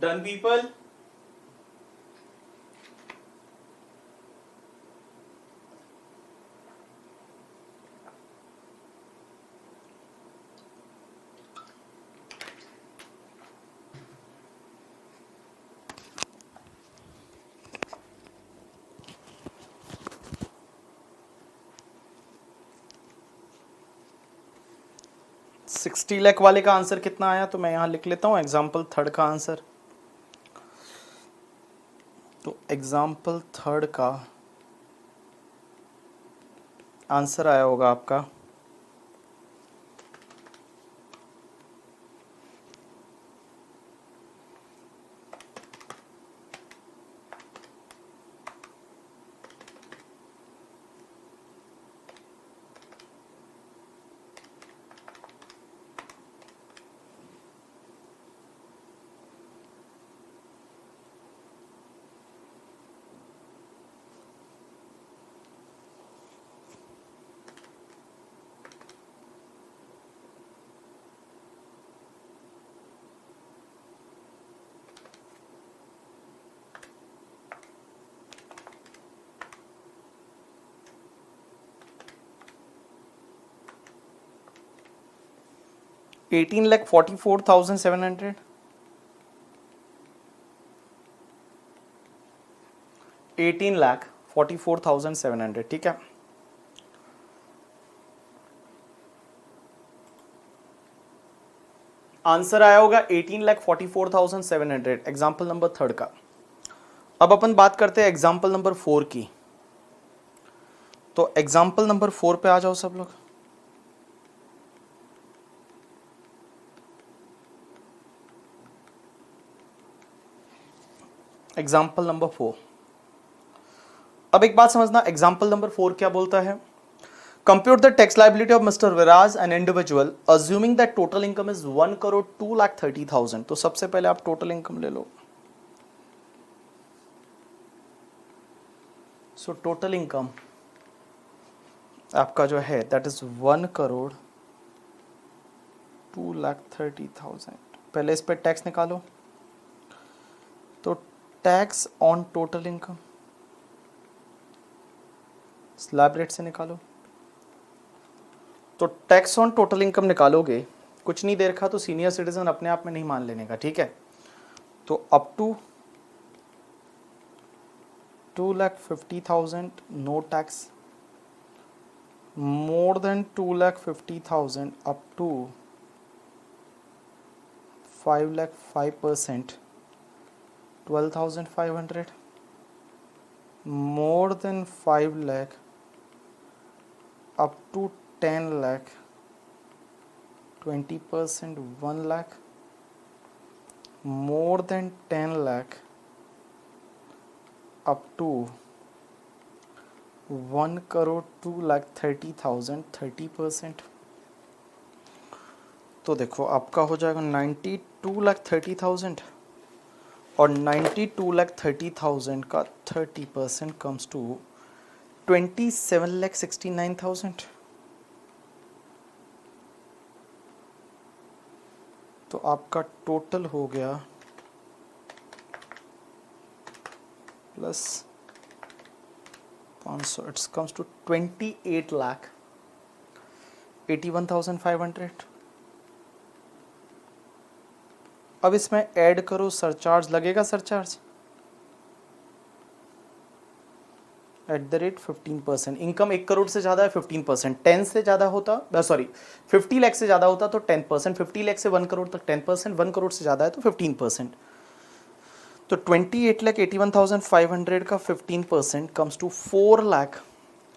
Done people? $60 lakh वाले का आंसर कितना आया, तो मैं यहां लिख लेता हूं एग्जाम्पल थर्ड का आंसर। तो एग्जाम्पल थर्ड का आंसर आया होगा आपका 18,44,700, 18,44,700, ठीक है। आंसर आया होगा 18,44,700 एग्जाम्पल नंबर थर्ड का। अब अपन बात करते हैं एग्जाम्पल नंबर 4 की। तो एग्जाम्पल नंबर 4 पे आ जाओ सब लोग। Example number 4। अब एक बात समझना, एग्जाम्पल नंबर 4 क्या बोलता है? Compute the tax liability of mister Viraj an individual assuming that total income is 1,02,30,000। तो सबसे पहले आप टोटल इनकम ले लो। सो टोटल इनकम आपका जो है दैट इज 1,02,30,000। पहले इस पे टैक्स निकालो। तो tax on total income slab rate से निकालो। तो टैक्स ऑन टोटल इनकम निकालोगे, कुछ नहीं दे रखा तो सीनियर सिटीजन अपने आप में नहीं मान लेने का, ठीक है। तो up to 2,50,000 no tax, more than 2,50,000 up to 5,05%, 12,500, more than 5 lakh up to 10 lakh, 20%, 1 lakh, more than 10 lakh up to 1,02,30,000, 30%। तो देखो आपका हो जाएगा 92,30,000 और 92,30,000 का 30% कम्स टू 27,69,000। तो आपका टोटल हो गया प्लस 500, इट्स कम्स टू 28,81,500। अब इसमें ऐड करो सरचार्ज, लगेगा सरचार्ज @15%। इनकम 1 करोड़ से ज़्यादा है 15%, 10 से ज़्यादा होता, सॉरी 50 लाख से ज़्यादा होता तो 10%, 50 लाख से 1 करोड़ तक 10%, 1 करोड़ से ज़्यादा है तो 15%। तो 28,81,500 का 15% कम्स टू 4 लाख।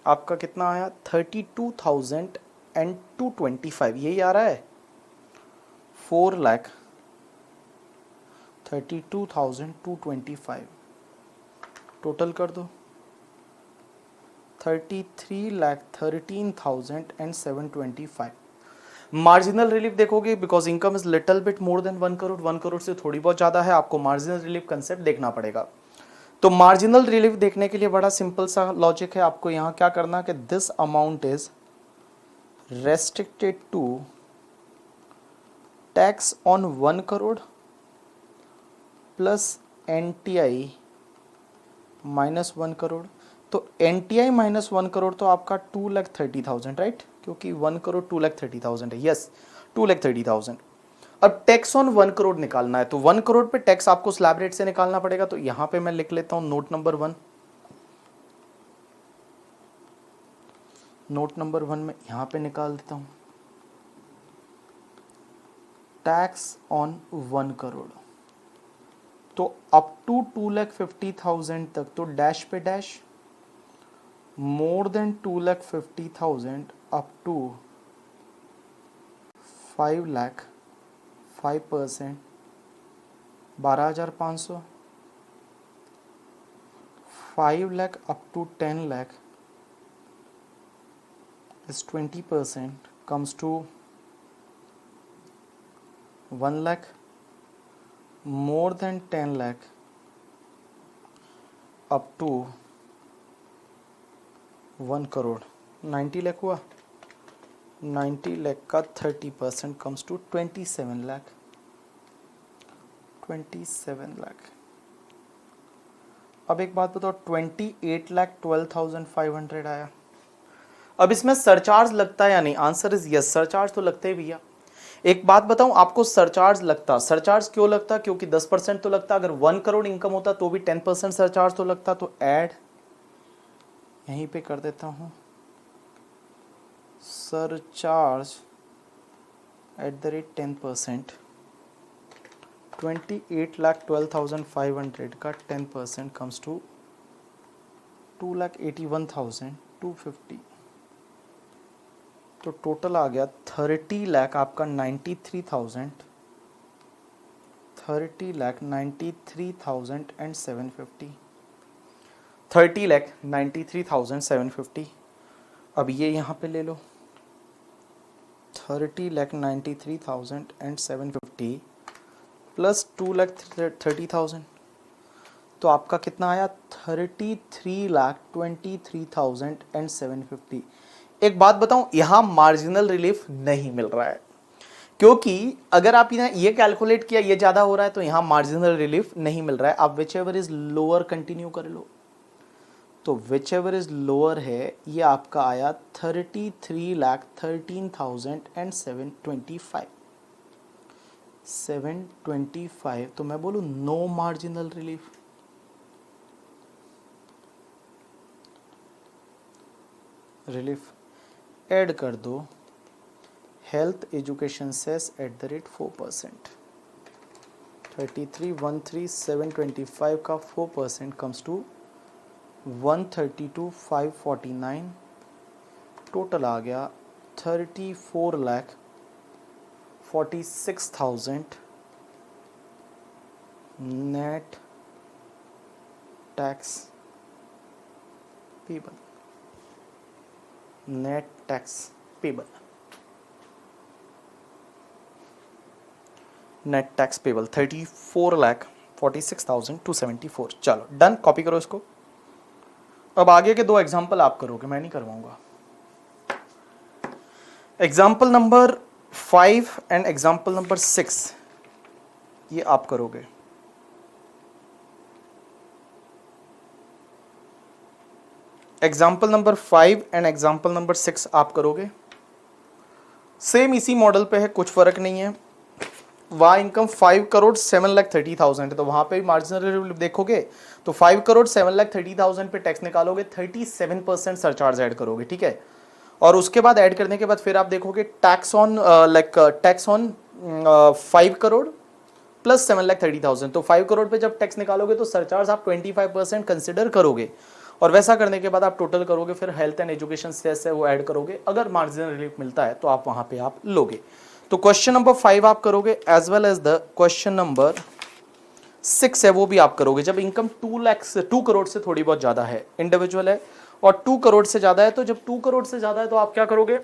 आपका कितना आया? 32,225, यही आ रहा है 4,32,225। टोटल कर दो 33,13,725। मार्जिनल रिलीफ देखोगे because income is little bit more than 1 crore, 1 crore से थोड़ी बहुत ज़्यादा है, आपको मार्जिनल रिलीफ कंसेप्ट देखना पड़ेगा। तो मार्जिनल रिलीफ देखने के लिए बड़ा सिंपल सा लॉजिक है, आपको यहाँ क्या करना कि this amount is restricted to tax on 1 crore plus NTI minus 1 crore. तो NTI माइनस 1 करोड़ तो आपका 2,30,000 राइट, क्योंकि 1 करोड़ 2,30,000 है, यस 2,30,000। अब टैक्स ऑन 1 करोड़ निकालना है, तो 1 करोड़ पे टैक्स आपको स्लैब रेट से निकालना पड़ेगा। तो यहां पे मैं लिख लेता हूं नोट नंबर 1। नोट नंबर 1 में यहां पे निकाल देता हूं टैक्स ऑन 1 करोड़। तो अप टू 2,50,000 तक तो डैश पे dash, more than 2,50,000 up to 5 lakh 5%, 12,500, 5 lakh up to 10 lakh is 20%, comes to 1 lakh, more than 10 lakh up to 1 crore 90 lakh हुआ। 90 लाख का 30% comes to 27 लाख, 27 लाख। अब एक बात बताओ, 28,12,500 आया। अब इसमें सरचार्ज लगता है या नहीं? आंसर इज यस, सरचार्ज तो लगते ही भैया। एक बात बताऊं आपको, सरचार्ज लगता, सरचार्ज क्यों लगता? क्योंकि 10% तो लगता, अगर 1 करोड़ इनकम होता तो भी 10% सरचार्ज तो लगता। तो ऐड यहीं पे कर देता हूं, सरचार्ज @10%। 28,12,500 का 10% कम्स टू 2,81,250। तो टोटल आ गया 30 लाख आपका 93,000, 30,93,750, 30,93,750। अब ये यहाँ पे ले लो 30,93,750 प्लस 2,30,000, तो आपका कितना आया? 33,23,750। एक बात बताऊं, यहां मार्जिनल रिलीफ नहीं मिल रहा है, क्योंकि अगर आप ये कैलकुलेट किया ये ज्यादा हो रहा है तो यहां मार्जिनल रिलीफ नहीं मिल रहा है। आप which ever is lower continue कर लो। तो विच एवर इज लोअर है, ये आपका आया 33,13,725, 725। तो मैं बोलूं no marginal relief. Relief add कर दो, हेल्थ एजुकेशन सेस @4%, 33,13,725 का 4% कम्स टू 132,549। टोटल आ गया 34,46,000 net tax payable, net tax payable, net tax payable 34,46,274। चलो डन, कॉपी करो इसको। अब आगे के 2 एग्जाम्पल आप करोगे, मैं नहीं करवाऊंगा। Example number 5 and example number 6 ये आप करोगे। Example number 5 and example number 6 आप करोगे। सेम इसी मॉडल पे है, कुछ फर्क नहीं है। वहाँ इनकम 5 करोड़ 7,30,000 है, तो वहाँ पे मार्जिनल रिलीफ देखोगे तो 5 करोड़ 7,30,000 पे टैक्स निकालोगे, 37% सरचार्ज ऐड करोगे, ठीक है। और उसके बाद ऐड करने के बाद फिर आप देखोगे tax on tax on 5 crore plus 7,30,000। तो 5 करोड़ पे जब टैक्स निकालोगे तो सरचार्ज आप 25% कंसिडर करोगे, और वैसा करने के बाद आप टोटल करोगे, फिर हेल्थ एंड एजुकेशन सेस है वो ऐड करोगे। अगर मार्जिनल रिलीफ मिलता है तो आप वहां पे आप लोगे। तो क्वेश्चन नंबर 5 आप करोगे, as well as the question number 6 है वो भी आप करोगे। जब इनकम 2 करोड़ से थोड़ी बहुत ज्यादा है, इंडिविजुअल है, और 2 करोड़ से ज्यादा है, तो जब 2 करोड़ से ज्यादा है तो आप क्या करोगे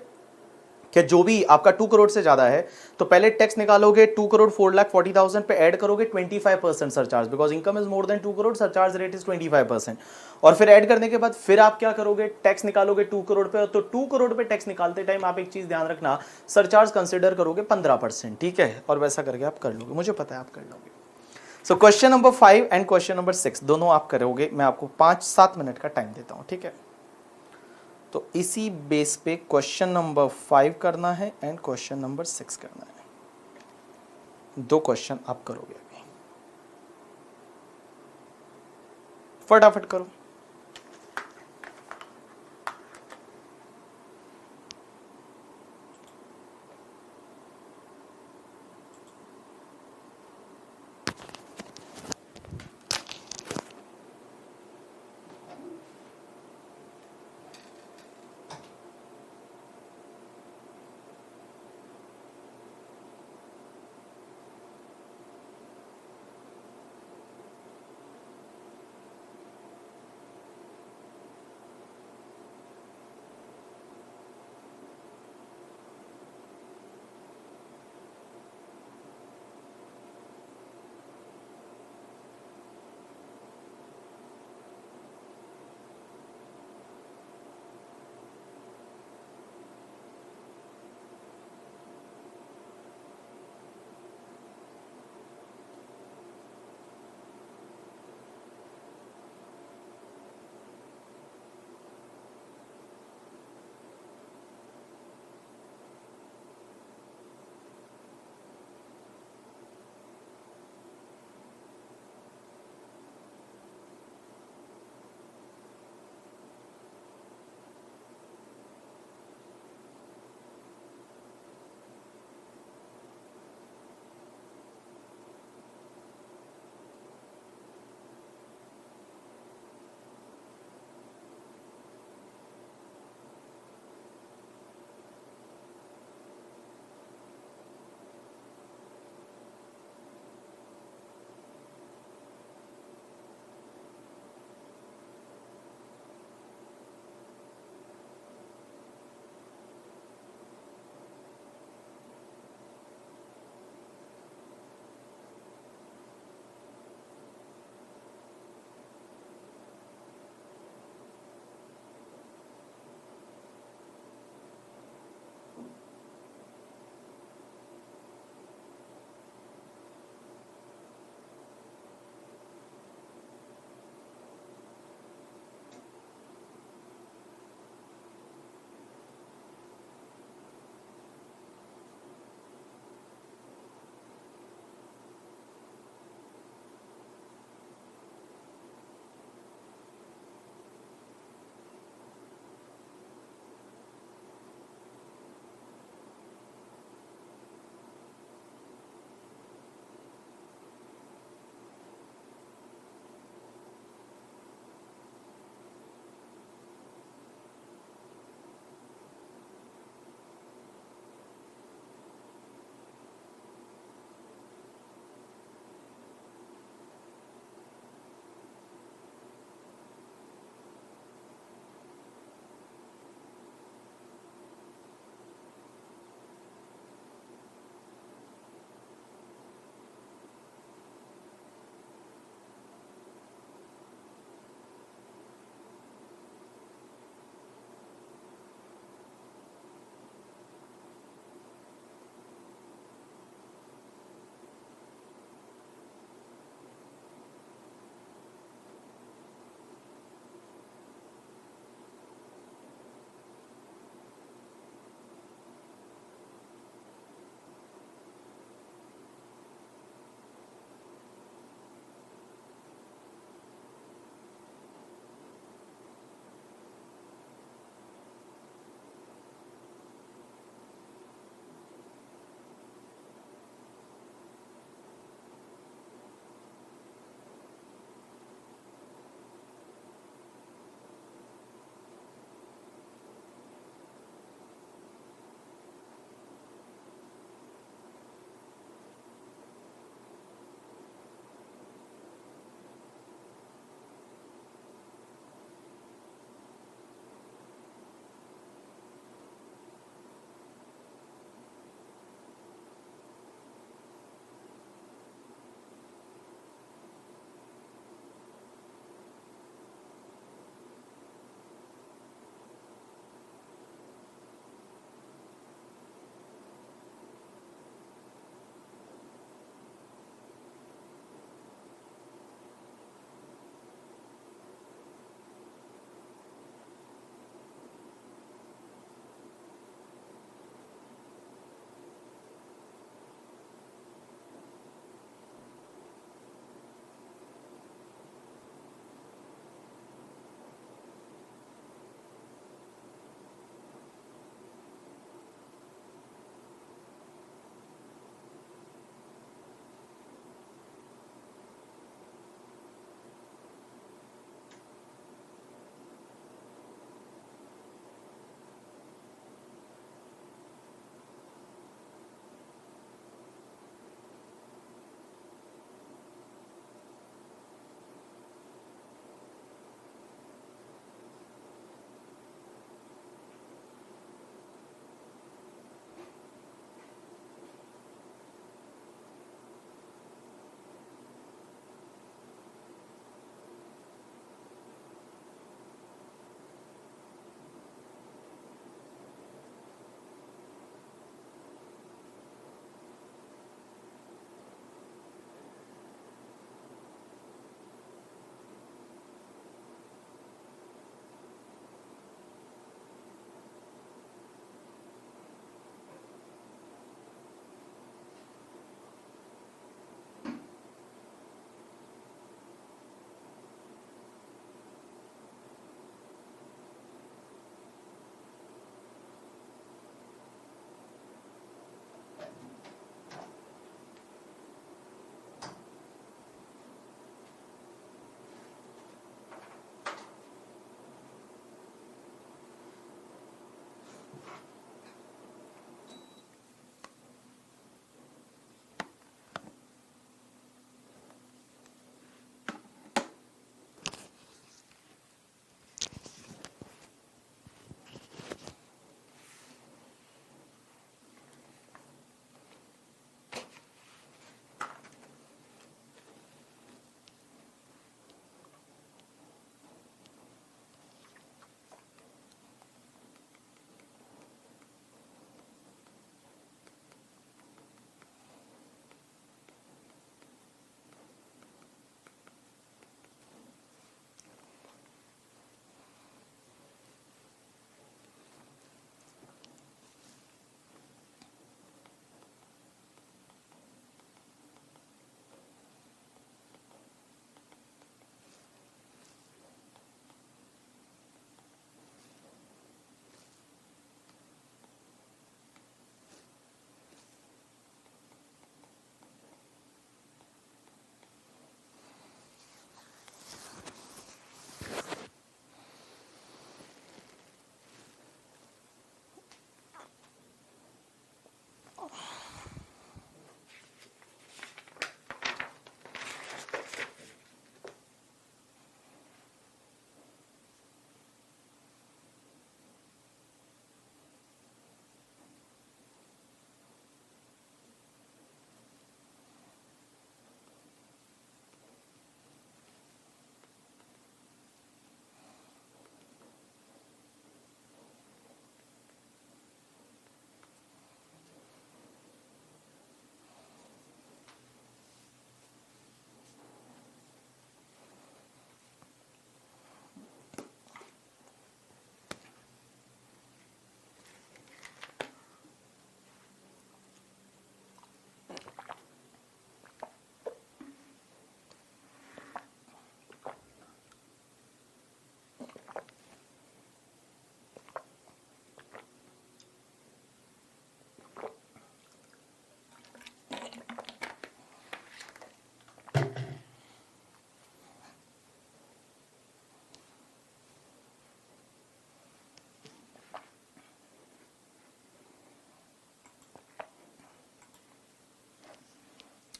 कि जो भी आपका 2 करोड़ से ज्यादा है तो पहले टैक्स निकालोगे, 2 करोड़ 4,40,000 पे ऐड करोगे 25% surcharge, because income is more than 2 crore, surcharge rate is 25%। और फिर ऐड करने के बाद फिर आप क्या करोगे, टैक्स निकालोगे 2 करोड़ पे। तो 2 करोड़ पे टैक्स निकालते टाइम आप एक चीज ध्यान रखना, सरचार्ज कंसिडर करोगे 15%, ठीक है। और वैसा करके आप कर लोगे, मुझे पता है आप कर लोगे। So question number 5 and question number 6 दोनों आप करोगे, मैं आपको 5-7 मिनट का टाइम देता हूं, ठीक है। तो इसी बेस पे क्वेश्चन नंबर 5 करना है एंड क्वेश्चन नंबर 6 करना है। 2 क्वेश्चन आप करोगे अभी, फटाफट करो।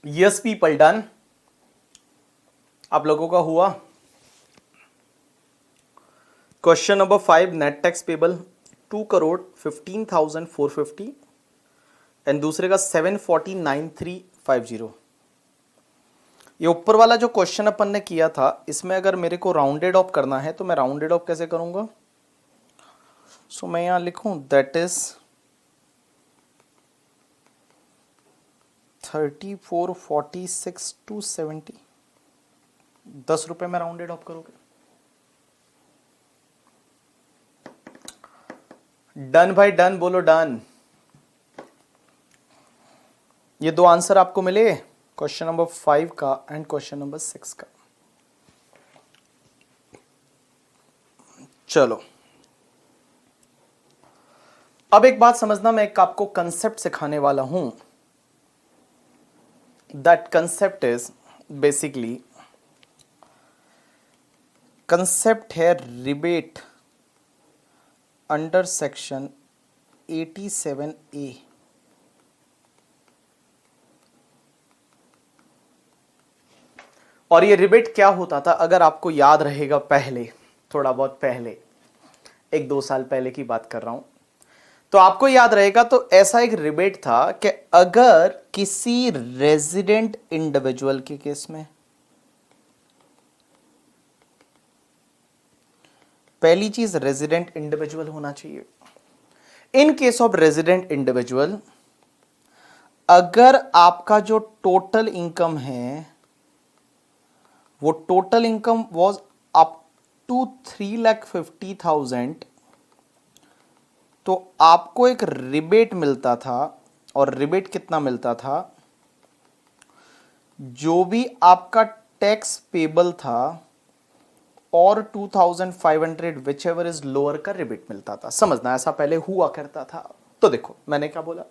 यस पीपल डन, आप लोगों का हुआ। Question number 5, net tax payable 2,15,450 and दूसरे का 749,350। ये ऊपर वाला जो क्वेश्चन अपन ने किया था, इसमें अगर मेरे को राउंडेड ऑफ करना है तो मैं राउंडेड ऑफ कैसे करूंगा? सो मैं यहां लिखूं दैट इज 3446 टू 70। 10 रुपए में राउंडेड ऑफ करोगे? डन भाई डन, बोलो डन। ये दो आंसर आपको मिले, क्वेश्चन नंबर 5 का एंड क्वेश्चन नंबर 6 का। चलो अब एक बात समझना, मैं एक आपको कंसेप्ट सिखाने वाला हूं। That concept is basically, concept है रिबेट अंडर सेक्शन 87A। और ये रिबेट क्या होता था, अगर आपको याद रहेगा, पहले थोड़ा बहुत पहले, 1-2 साल पहले की बात कर रहा हूं, तो आपको याद रहेगा, तो ऐसा एक रिबेट था कि अगर किसी रेजिडेंट इंडिविजुअल के केस में, पहली चीज रेजिडेंट इंडिविजुअल होना चाहिए। In case of resident individual, अगर आपका जो टोटल इनकम है वो total income was up to 3,50,000, तो आपको एक रिबेट मिलता था। और रिबेट कितना मिलता था? जो भी आपका टैक्स पेबल था और 2,500 विच एवर इज लोअर का रिबेट मिलता था। समझना, ऐसा पहले हुआ करता था। तो देखो मैंने क्या बोला,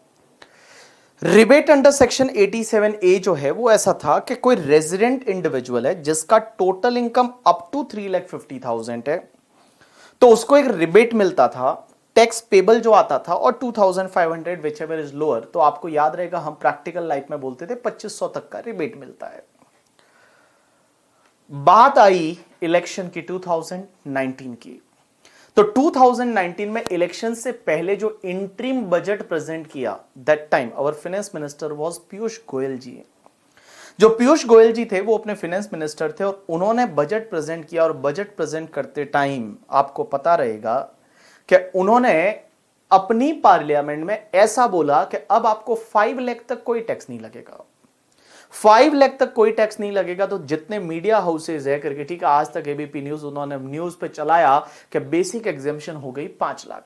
रिबेट अंडर सेक्शन 87A जो है वो ऐसा था कि कोई रेजिडेंट इंडिविजुअल है जिसका टोटल इनकम अप टू 3,50,000 है, तो उसको एक रिबेट मिलता था, टैक्स पेबल जो आता था, और 2,500 विच एवर इज लोअर। तो आपको याद रहेगा, हम प्रैक्टिकल लाइफ में बोलते थे 2,500 तक का रिबेट मिलता है। बात आई इलेक्शन की 2019 की, तो 2019 में इलेक्शन से पहले जो इंटरिम बजट प्रेजेंट किया, that time our finance minister was Piyush Goyal ji. जो पीयूष गोयल जी थे वो अपने फाइनेंस मिनिस्टर थे, और उन्होंने बजट प्रेजेंट किया। और बजट प्रेजेंट करते टाइम आपको पता रहेगा कि उन्होंने अपनी पार्लियामेंट में ऐसा बोला कि अब आपको 5 लाख तक कोई टैक्स नहीं लगेगा। 5 लाख तक कोई टैक्स नहीं लगेगा। तो जितने मीडिया हाउसेज है करके, ठीक है, आज तक एबीपी न्यूज उन्होंने न्यूज पे चलाया कि बेसिक एग्जाम्पशन हो गई 5 लाख,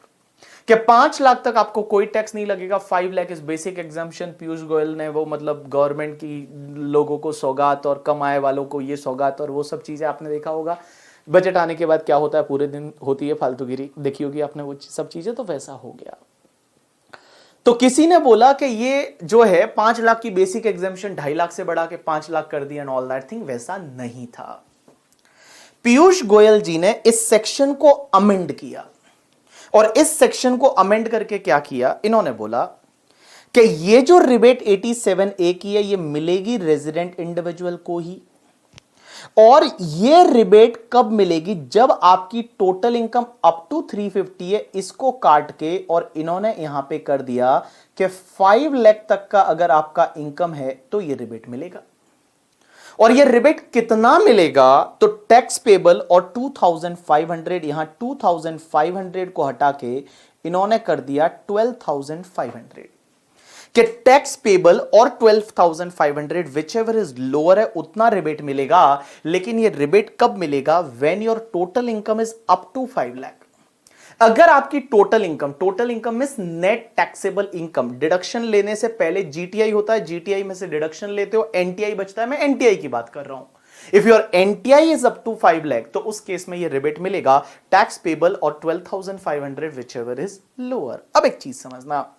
कि 5 लाख तक आपको कोई टैक्स नहीं लगेगा। 5 lakh is basic exemption. Piyush Goyal ने वो मतलब गवर्नमेंट की लोगों को सौगात और कमाए वालों को ये सौगात और वो सब चीजें आपने देखा होगा। बजट आने के बाद क्या होता है, पूरे दिन होती है फालतूगिरी, देखी होगी आपने वो सब चीजें। तो वैसा हो गया। तो किसी ने बोला कि ये जो है 5 लाख की बेसिक एग्जाम्पशन 2.5 लाख से बढ़ा के 5 लाख कर दिया एंड ऑल दैट थिंग। वैसा नहीं था। पीयूष गोयल जी ने इस सेक्शन को अमेंड किया, और इस सेक्शन को अमेंड करके क्या किया, इन्होंने बोला कि ये जो रिबेट 87A की है ये मिलेगी रेजिडेंट इंडिविजुअल को ही। और ये रिबेट कब मिलेगी? जब आपकी टोटल इनकम अप टू 350 है, इसको काट के, और इन्होंने यहां पे कर दिया कि 5 लाख तक का अगर आपका इनकम है तो ये रिबेट मिलेगा। और ये रिबेट कितना मिलेगा? तो टैक्स पेबल और 2,500, यहां 2,500 को हटा के इन्होंने कर दिया 12,500, कि टैक्स पेबल और 12,500 विच एवर इज लोअर है उतना रिबेट मिलेगा। लेकिन ये रिबेट कब मिलेगा? When your total income is up to 5 lakh. अगर आपकी total income means net taxable income, deduction लेने से पहले जीटीआई होता है, जीटीआई में से डिडक्शन लेते हो, एनटीआई बचता है। मैं एनटीआई की बात कर रहा हूं। If your NTI is up to 5 lakh, तो उस केस में ये रिबेट मिलेगा, टैक्स पेबल और 12,500 विच एवर इज लोअर। अब एक चीज समझना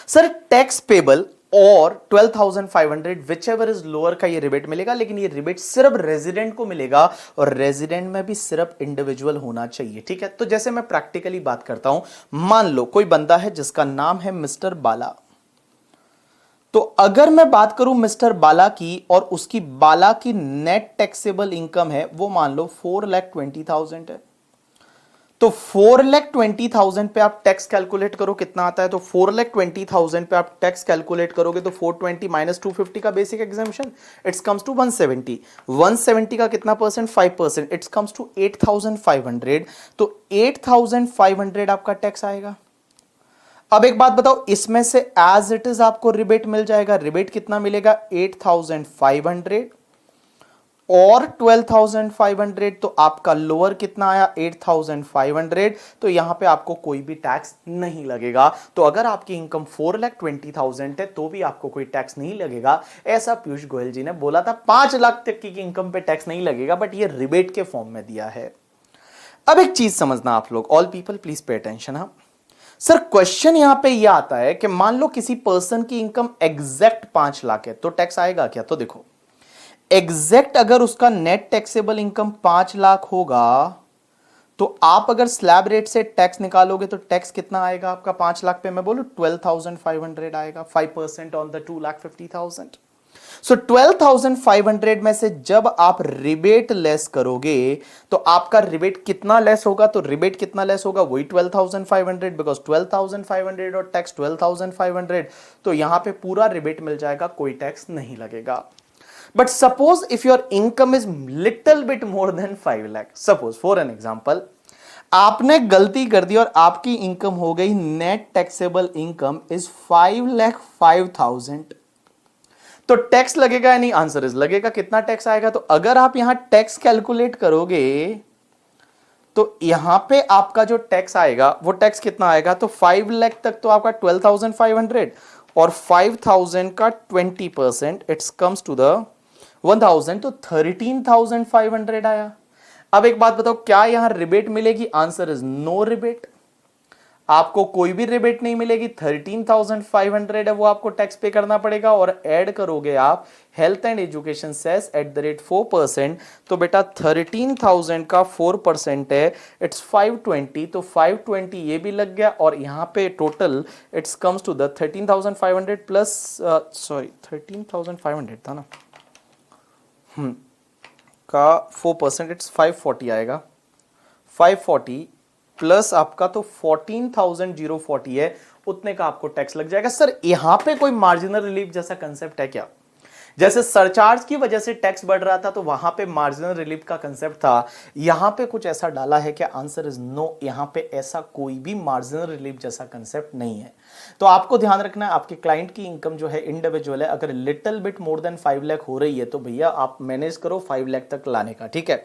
सर, टैक्स पेबल और 12,500 विच एवर इज लोअर का ये रिबेट मिलेगा, लेकिन ये रिबेट सिर्फ रेजिडेंट को मिलेगा, और रेजिडेंट में भी सिर्फ इंडिविजुअल होना चाहिए। ठीक है, तो जैसे मैं प्रैक्टिकली बात करता हूं, मान लो कोई बंदा है जिसका नाम है मिस्टर बाला। तो अगर मैं बात करूं मिस्टर बाला की, और उसकी बाला की नेट टैक्सेबल इनकम है वो मान लो 4,20,000 है, तो 4,20,000 पे आप टैक्स कैलकुलेट करो कितना आता है। तो 4,20,000 पे आप टैक्स कैलकुलेट करोगे तो 420 माइनस 250 का basic exemption, it's comes to 170। 170 का कितना परसेंट? 5%, it's comes to 8,500। तो 8,500 आपका टैक्स आएगा। अब एक बात बताओ, इसमें से एज इट इज आपको रिबेट मिल जाएगा। रिबेट कितना मिलेगा? 8,500 और 12,500, तो आपका लोअर कितना आया? 8,500। तो यहां पे आपको कोई भी टैक्स नहीं लगेगा। तो अगर आपकी इनकम 4,20,000 है तो भी आपको कोई टैक्स नहीं लगेगा। ऐसा पीयूष गोयल जी ने बोला था। 5 लाख तक की इनकम पे टैक्स नहीं लगेगा, बट ये रिबेट के फॉर्म में दिया है। अब एक चीज समझना आप लोग, all people please pay attention. हाँ सर, क्वेश्चन यहां पे यह आता है कि मान लो किसी पर्सन की इनकम एग्जैक्ट 5 लाख है तो टैक्स आएगा क्या? तो देखो, एग्जैक्ट अगर उसका नेट टैक्सेबल इनकम 5 लाख होगा तो आप अगर स्लैब रेट से टैक्स निकालोगे तो टैक्स कितना आएगा आपका 5 लाख पे? मैं बोलूं 12,500 आएगा। 5% ऑन द 2,50,000। सो 12,500 में से जब आप रिबेट लेस करोगे तो आपका रिबेट कितना लेस होगा? तो रिबेट कितना लेस होगा? वही 12,500, बिकॉज 12,500 और टैक्स 12,500, तो यहां पे पूरा रिबेट मिल जाएगा, कोई टैक्स नहीं लगेगा। But suppose if your income is little bit more than 5 lakh, suppose for an example, आपने गलती कर दी और आपकी इनकम हो गई नेट टैक्सेबल इनकम इज 5,05,000, तो टैक्स लगेगा या नहीं? आंसर इज लगेगा। कितना टैक्स आएगा? तो अगर आप यहां टैक्स कैलकुलेट करोगे तो यहां पे आपका जो टैक्स आएगा वो टैक्स कितना आएगा? तो 5 लाख तक तो आपका 12,500 और 5,000 का 20%, इट्स कम्स टू द 1,000, तो 13,500 आया। अब एक बात बताओ, क्या यहां रिबेट मिलेगी? Answer is no rebate. आपको कोई भी रिबेट नहीं मिलेगी। 13,500 है वो आपको टैक्स पे करना पड़ेगा, और ऐड करोगे आप health and education cess at the rate 4%, तो बेटा 13,000 का 4% है, इट्स 520, तो 520 ये भी लग गया, और यहां पे total it's comes to the 13,500 plus, sorry 13,500 था ना, का 4%, इट्स 540 आएगा। 540 प्लस आपका तो 14,040 है, उतने का आपको टैक्स लग जाएगा। सर यहां पे कोई मार्जिनल रिलीफ जैसा कंसेप्ट है क्या? जैसे सरचार्ज की वजह से टैक्स बढ़ रहा था तो वहां पे मार्जिनल रिलीफ का कंसेप्ट था, यहां पे कुछ ऐसा डाला है क्या? Answer is no. यहां पे ऐसा कोई भी मार्जिनल रिलीफ जैसा कंसेप्ट नहीं है। तो आपको ध्यान रखना है, आपके क्लाइंट की इनकम जो है इंडिविजुअल है, अगर little bit more then 5 lakh हो रही है तो भैया आप मैनेज करो 5 लाख तक लाने का, ठीक है?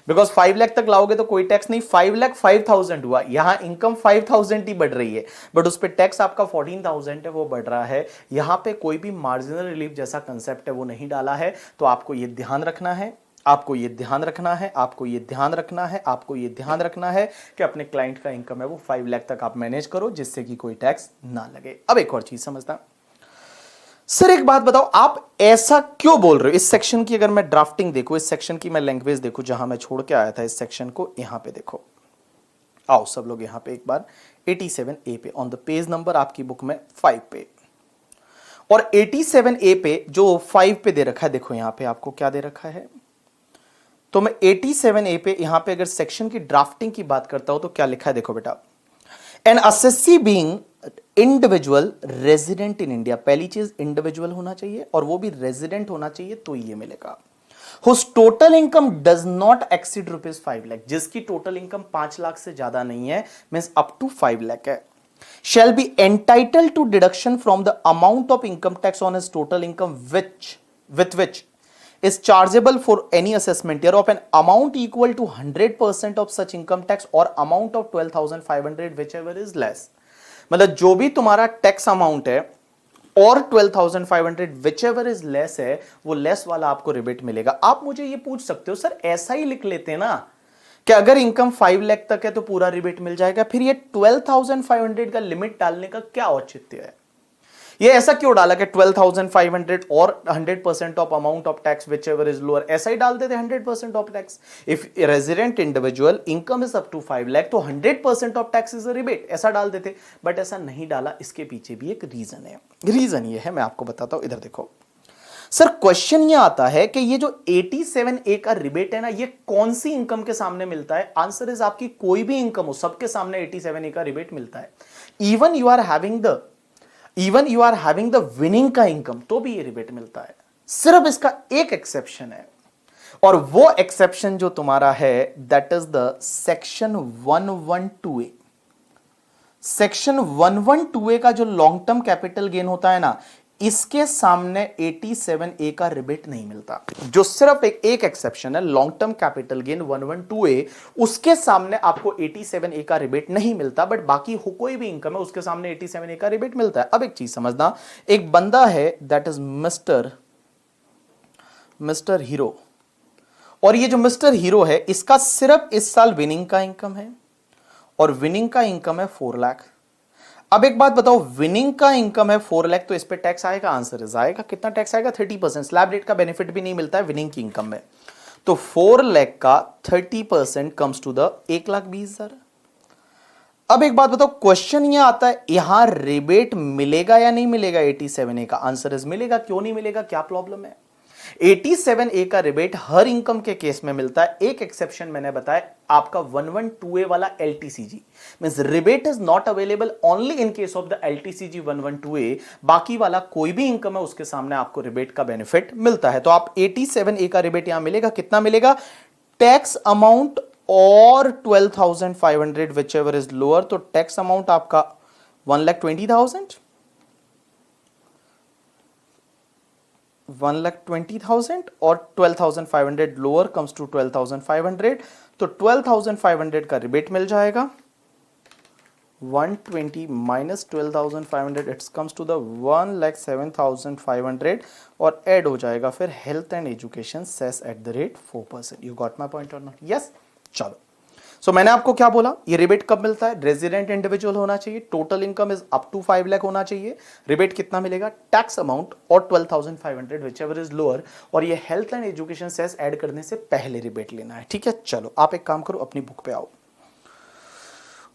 बिकॉज 5 लाख तक लाओगे तो कोई टैक्स नहीं। 5 लाख 5,000 हुआ, यहां इनकम 5,000 ही बढ़ रही है, बट उस पर टैक्स आपका 14,000 है, वो बढ़ रहा है। यहां पे कोई भी मार्जिनल रिलीफ जैसा कंसेप्ट है वो नहीं डाला है। तो आपको ये ध्यान रखना है, आपको ये ध्यान रखना है, आपको ये ध्यान रखना है, आपको ये ध्यान रखना है कि अपने क्लाइंट का इनकम है वो 5 लाख तक आप मैनेज करो, जिससे कि कोई टैक्स ना लगे। अब एक और चीज समझना सर, एक बात बताओ, आप ऐसा क्यों बोल रहे हो? इस सेक्शन की अगर मैं ड्राफ्टिंग देखूं, इस सेक्शन की मैं लैंग्वेज देखूं, जहां मैं छोड़ के आया था इस सेक्शन को, यहां पे देखो, आओ सब लोग यहां पे एक बार 87A पे ऑन द पेज नंबर आपकी बुक में 5 पे, और 87A पे जो 5 पे दे रखा है, देखो यहां पे आपको क्या दे रखा है। तो मैं 87A पे यहां पे अगर सेक्शन की ड्राफ्टिंग की बात करता हूं तो क्या लिखा है, देखो बेटा, N assessee being individual resident in India. पहली चीज इंडिविजुअल होना चाहिए और वो भी रेजिडेंट होना चाहिए तो ये मिलेगा। Whose total income does not exceed ₹5 lakh, जिसकी टोटल इनकम 5 लाख से ज्यादा नहीं है, मींस अप टू 5 लाख है, shall be entitled to deduction from the amount of income tax on his total income which is chargeable for any assessment year of an amount equal to 100% of such income tax or amount of 12,500 whichever is less। मतलब जो भी तुम्हारा tax amount है और 12,500 whichever is less है, वो less वाला आपको रिबेट मिलेगा। आप मुझे ये पूछ सकते हो सर ऐसा ही लिख लेते ना कि अगर इनकम 5 लाख तक है तो पूरा रिबेट मिल जाएगा, फिर ये 12,500 का लिमिट डालने का क्या औचित्य है? ये ऐसा क्यों डाला कि 12,500 और 100% of amount of tax whichever is lower, ऐसा ही डाल देते 100% of tax. If resident individual income is up to 5 lakh तो 100% of tax is a rebate, ऐसा डाल देते। बट ऐसा नहीं डाला, इसके पीछे भी एक रीजन है। रीजन ये है, मैं आपको बताता हूं, इधर देखो सर। क्वेश्चन ये आता है कि ये जो 87A का रिबेट है ना, ये कौन सी इनकम के सामने मिलता है? आंसर इज आपकी कोई भी इनकम हो, सबके सामने 87A का रिबेट मिलता है। Even you are having the winning का इनकम तो भी ये रिबेट मिलता है। सिर्फ इसका एक एक्सेप्शन है, और वो एक्सेप्शन जो तुम्हारा है that is the section 112A। Section 112A का जो लॉन्ग टर्म कैपिटल गेन होता है ना, इसके सामने 87A का रिबेट नहीं मिलता। जो सिर्फ एक एक्सेप्शन है, long term capital gain 112A, उसके सामने आपको 87A का रिबेट नहीं मिलता। बट बाकी कोई भी इनकम है उसके सामने 87A का रिबेट मिलता है। अब एक चीज समझना, एक बंदा है दैट इज मिस्टर हीरो, और ये जो मिस्टर हीरो है इसका सिर्फ इस साल विनिंग का इनकम है, और विनिंग का इनकम है 4 लाख। अब एक बात बताओ, विनिंग का इनकम है 4 लाख, तो इस पे टैक्स आएगा? आंसर इज आएगा। कितना टैक्स आएगा? 30%। स्लैब रेट का बेनिफिट भी नहीं मिलता है विनिंग की इनकम में। तो 4 लाख का 30% कम्स टू द 1,20,000। अब एक बात बताओ, क्वेश्चन ये आता है यहां रिबेट मिलेगा या नहीं मिलेगा 87A का? आंसर इज मिलेगा। क्यों नहीं मिलेगा, क्या प्रॉब्लम है? 87A का रिबेट हर इनकम के केस में मिलता है। एक एक्सेप्शन मैंने बताया, आपका 112A वाला LTCG means rebate is not available only in case of the LTCG 112A। बाकी वाला कोई भी इनकम है उसके सामने आपको रिबेट का बेनिफिट मिलता है। तो आप 87A का रिबेट यहां मिलेगा, कितना मिलेगा? टैक्स अमाउंट और 12,500 विच एवर इज लोअर। तो टैक्स अमाउंट आपका 1,20,000, 1,20,000 और 12,500 लोअर कम्स टू 12,500। तो 12,500 का रिबेट मिल जाएगा। 120 minus 12,500 it's comes to the 1,07,500 और ऐड हो जाएगा फिर health and education cess at the rate 4%। You got my point और नॉट? यस। चलो, सो मैंने आपको क्या बोला, ये रिबेट कब मिलता है? रेजिडेंट इंडिविजुअल होना चाहिए, total income is up to 5 lakh होना चाहिए। रिबेट कितना मिलेगा? टैक्स अमाउंट और 12,500 विच एवर इज लोअर, और ये हेल्थ एंड एजुकेशन सेस ऐड करने से पहले रिबेट लेना है। ठीक है, चलो आप एक काम करो, अपनी बुक पे आओ,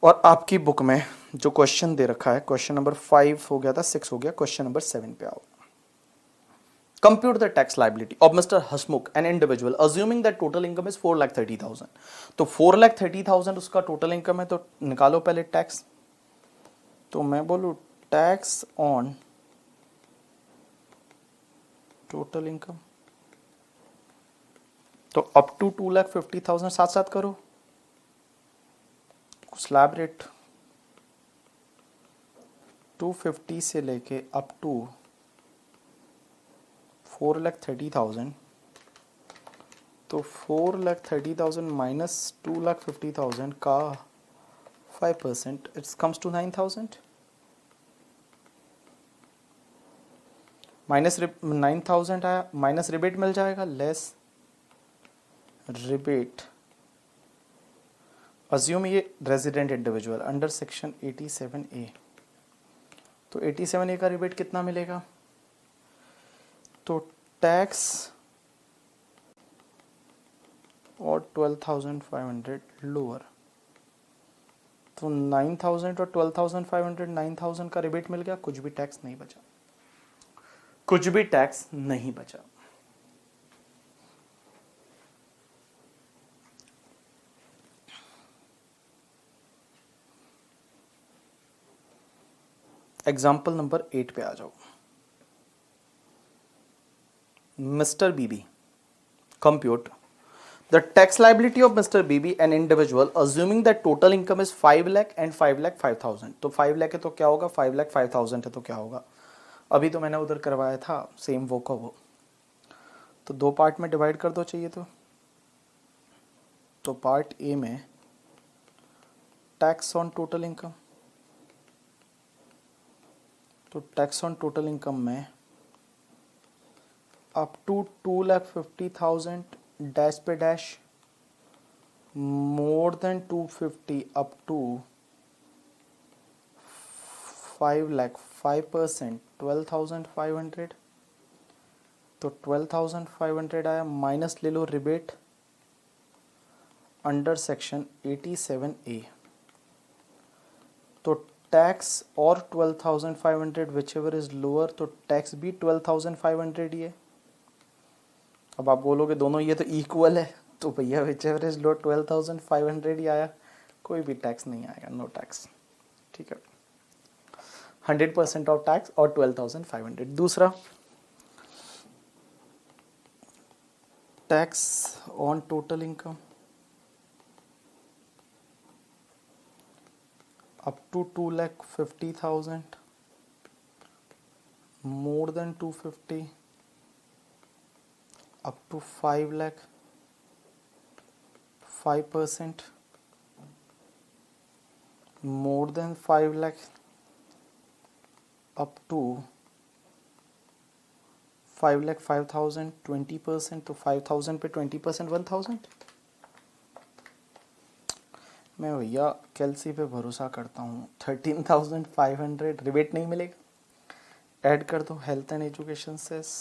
और आपकी बुक में जो क्वेश्चन दे रखा है, क्वेश्चन नंबर 5 हो गया था, 6 हो गया, क्वेश्चन नंबर 7 पे आओ। Compute the tax liability of Mr. Hasmukh, an individual, assuming that total income is 4,30,000। तो 4,30,000 उसका टोटल इनकम है, तो निकालो पहले टैक्स। तो मैं बोलूँ टैक्स ऑन टोटल इनकम, तो अप टू 2,50,000 साथ साथ करो। स्लैब रेट 250 से लेके अप टू 4,30,000। तो 4,30,000 माइनस 2,50,000 का 5% इट्स कम्स टू 9,000। माइनस 9,000 आया, माइनस रिबेट मिल जाएगा, लेस रिबेट। अज्यूम ये resident individual under section 87A। तो 87A का रिबेट कितना मिलेगा? तो टैक्स और 12,500 लोअर, तो 9,000 और 12,500, 9,000 का रिबेट मिल गया, कुछ भी टैक्स नहीं बचा, कुछ भी टैक्स नहीं बचा। एग्जाम्पल नंबर 8 पे आ जाओ। Mr. BB, compute the tax liability of Mr. BB, an individual, assuming that total income is 5 lakh and 5,05,000। तो 5 लाख है तो क्या होगा? 5,05,000 है तो क्या होगा? अभी तो मैंने उधर करवाया था सेम वो का वो। तो दो पार्ट में डिवाइड कर दो चाहिए तो पार्ट ए में टैक्स ऑन टोटल इनकम, तो टैक्स ऑन टोटल इनकम में अप टू 2,50,000 डैश पे dash, more than 250 up to 5 lakh 5%, 12,500, तो 12,500 आया, माइनस ले लो रिबेट अंडर सेक्शन 87A, तो टैक्स और 12,500 विच एवर इज लोअर, तो टैक्स भी 12,500 ही है। अब आप बोलोगे दोनों ये तो इक्वल है, तो भैया विच एवर इज लोअर 12,500 ही आया, कोई भी टैक्स नहीं आएगा, नो टैक्स, ठीक है। 100% ऑफ टैक्स और 12,500। दूसरा, tax on total income up to 2,50,000, more than 250, up to 5 lakh, 5%, more than 5 lakh, up to 5 lakh 5,000, 20%, तो 5,000 पे 20% 1,000। मैं भैया कैलसी पे भरोसा करता हूँ। 13,500 रिबेट नहीं मिलेगा, ऐड कर दो हेल्थ एंड एजुकेशन सेस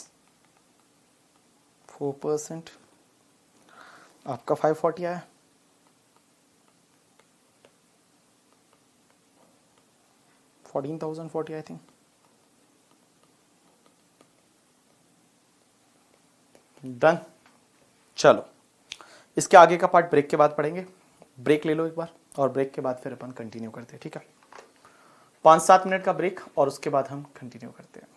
4%, आपका 540 आया। $14,040 आई थिंक। डन। चलो इसके आगे का पार्ट ब्रेक के बाद पढ़ेंगे। ब्रेक ले लो एक बार, और ब्रेक के बाद फिर अपन कंटिन्यू करते हैं, ठीक है। 5-7 मिनट का ब्रेक और उसके बाद हम कंटिन्यू करते हैं।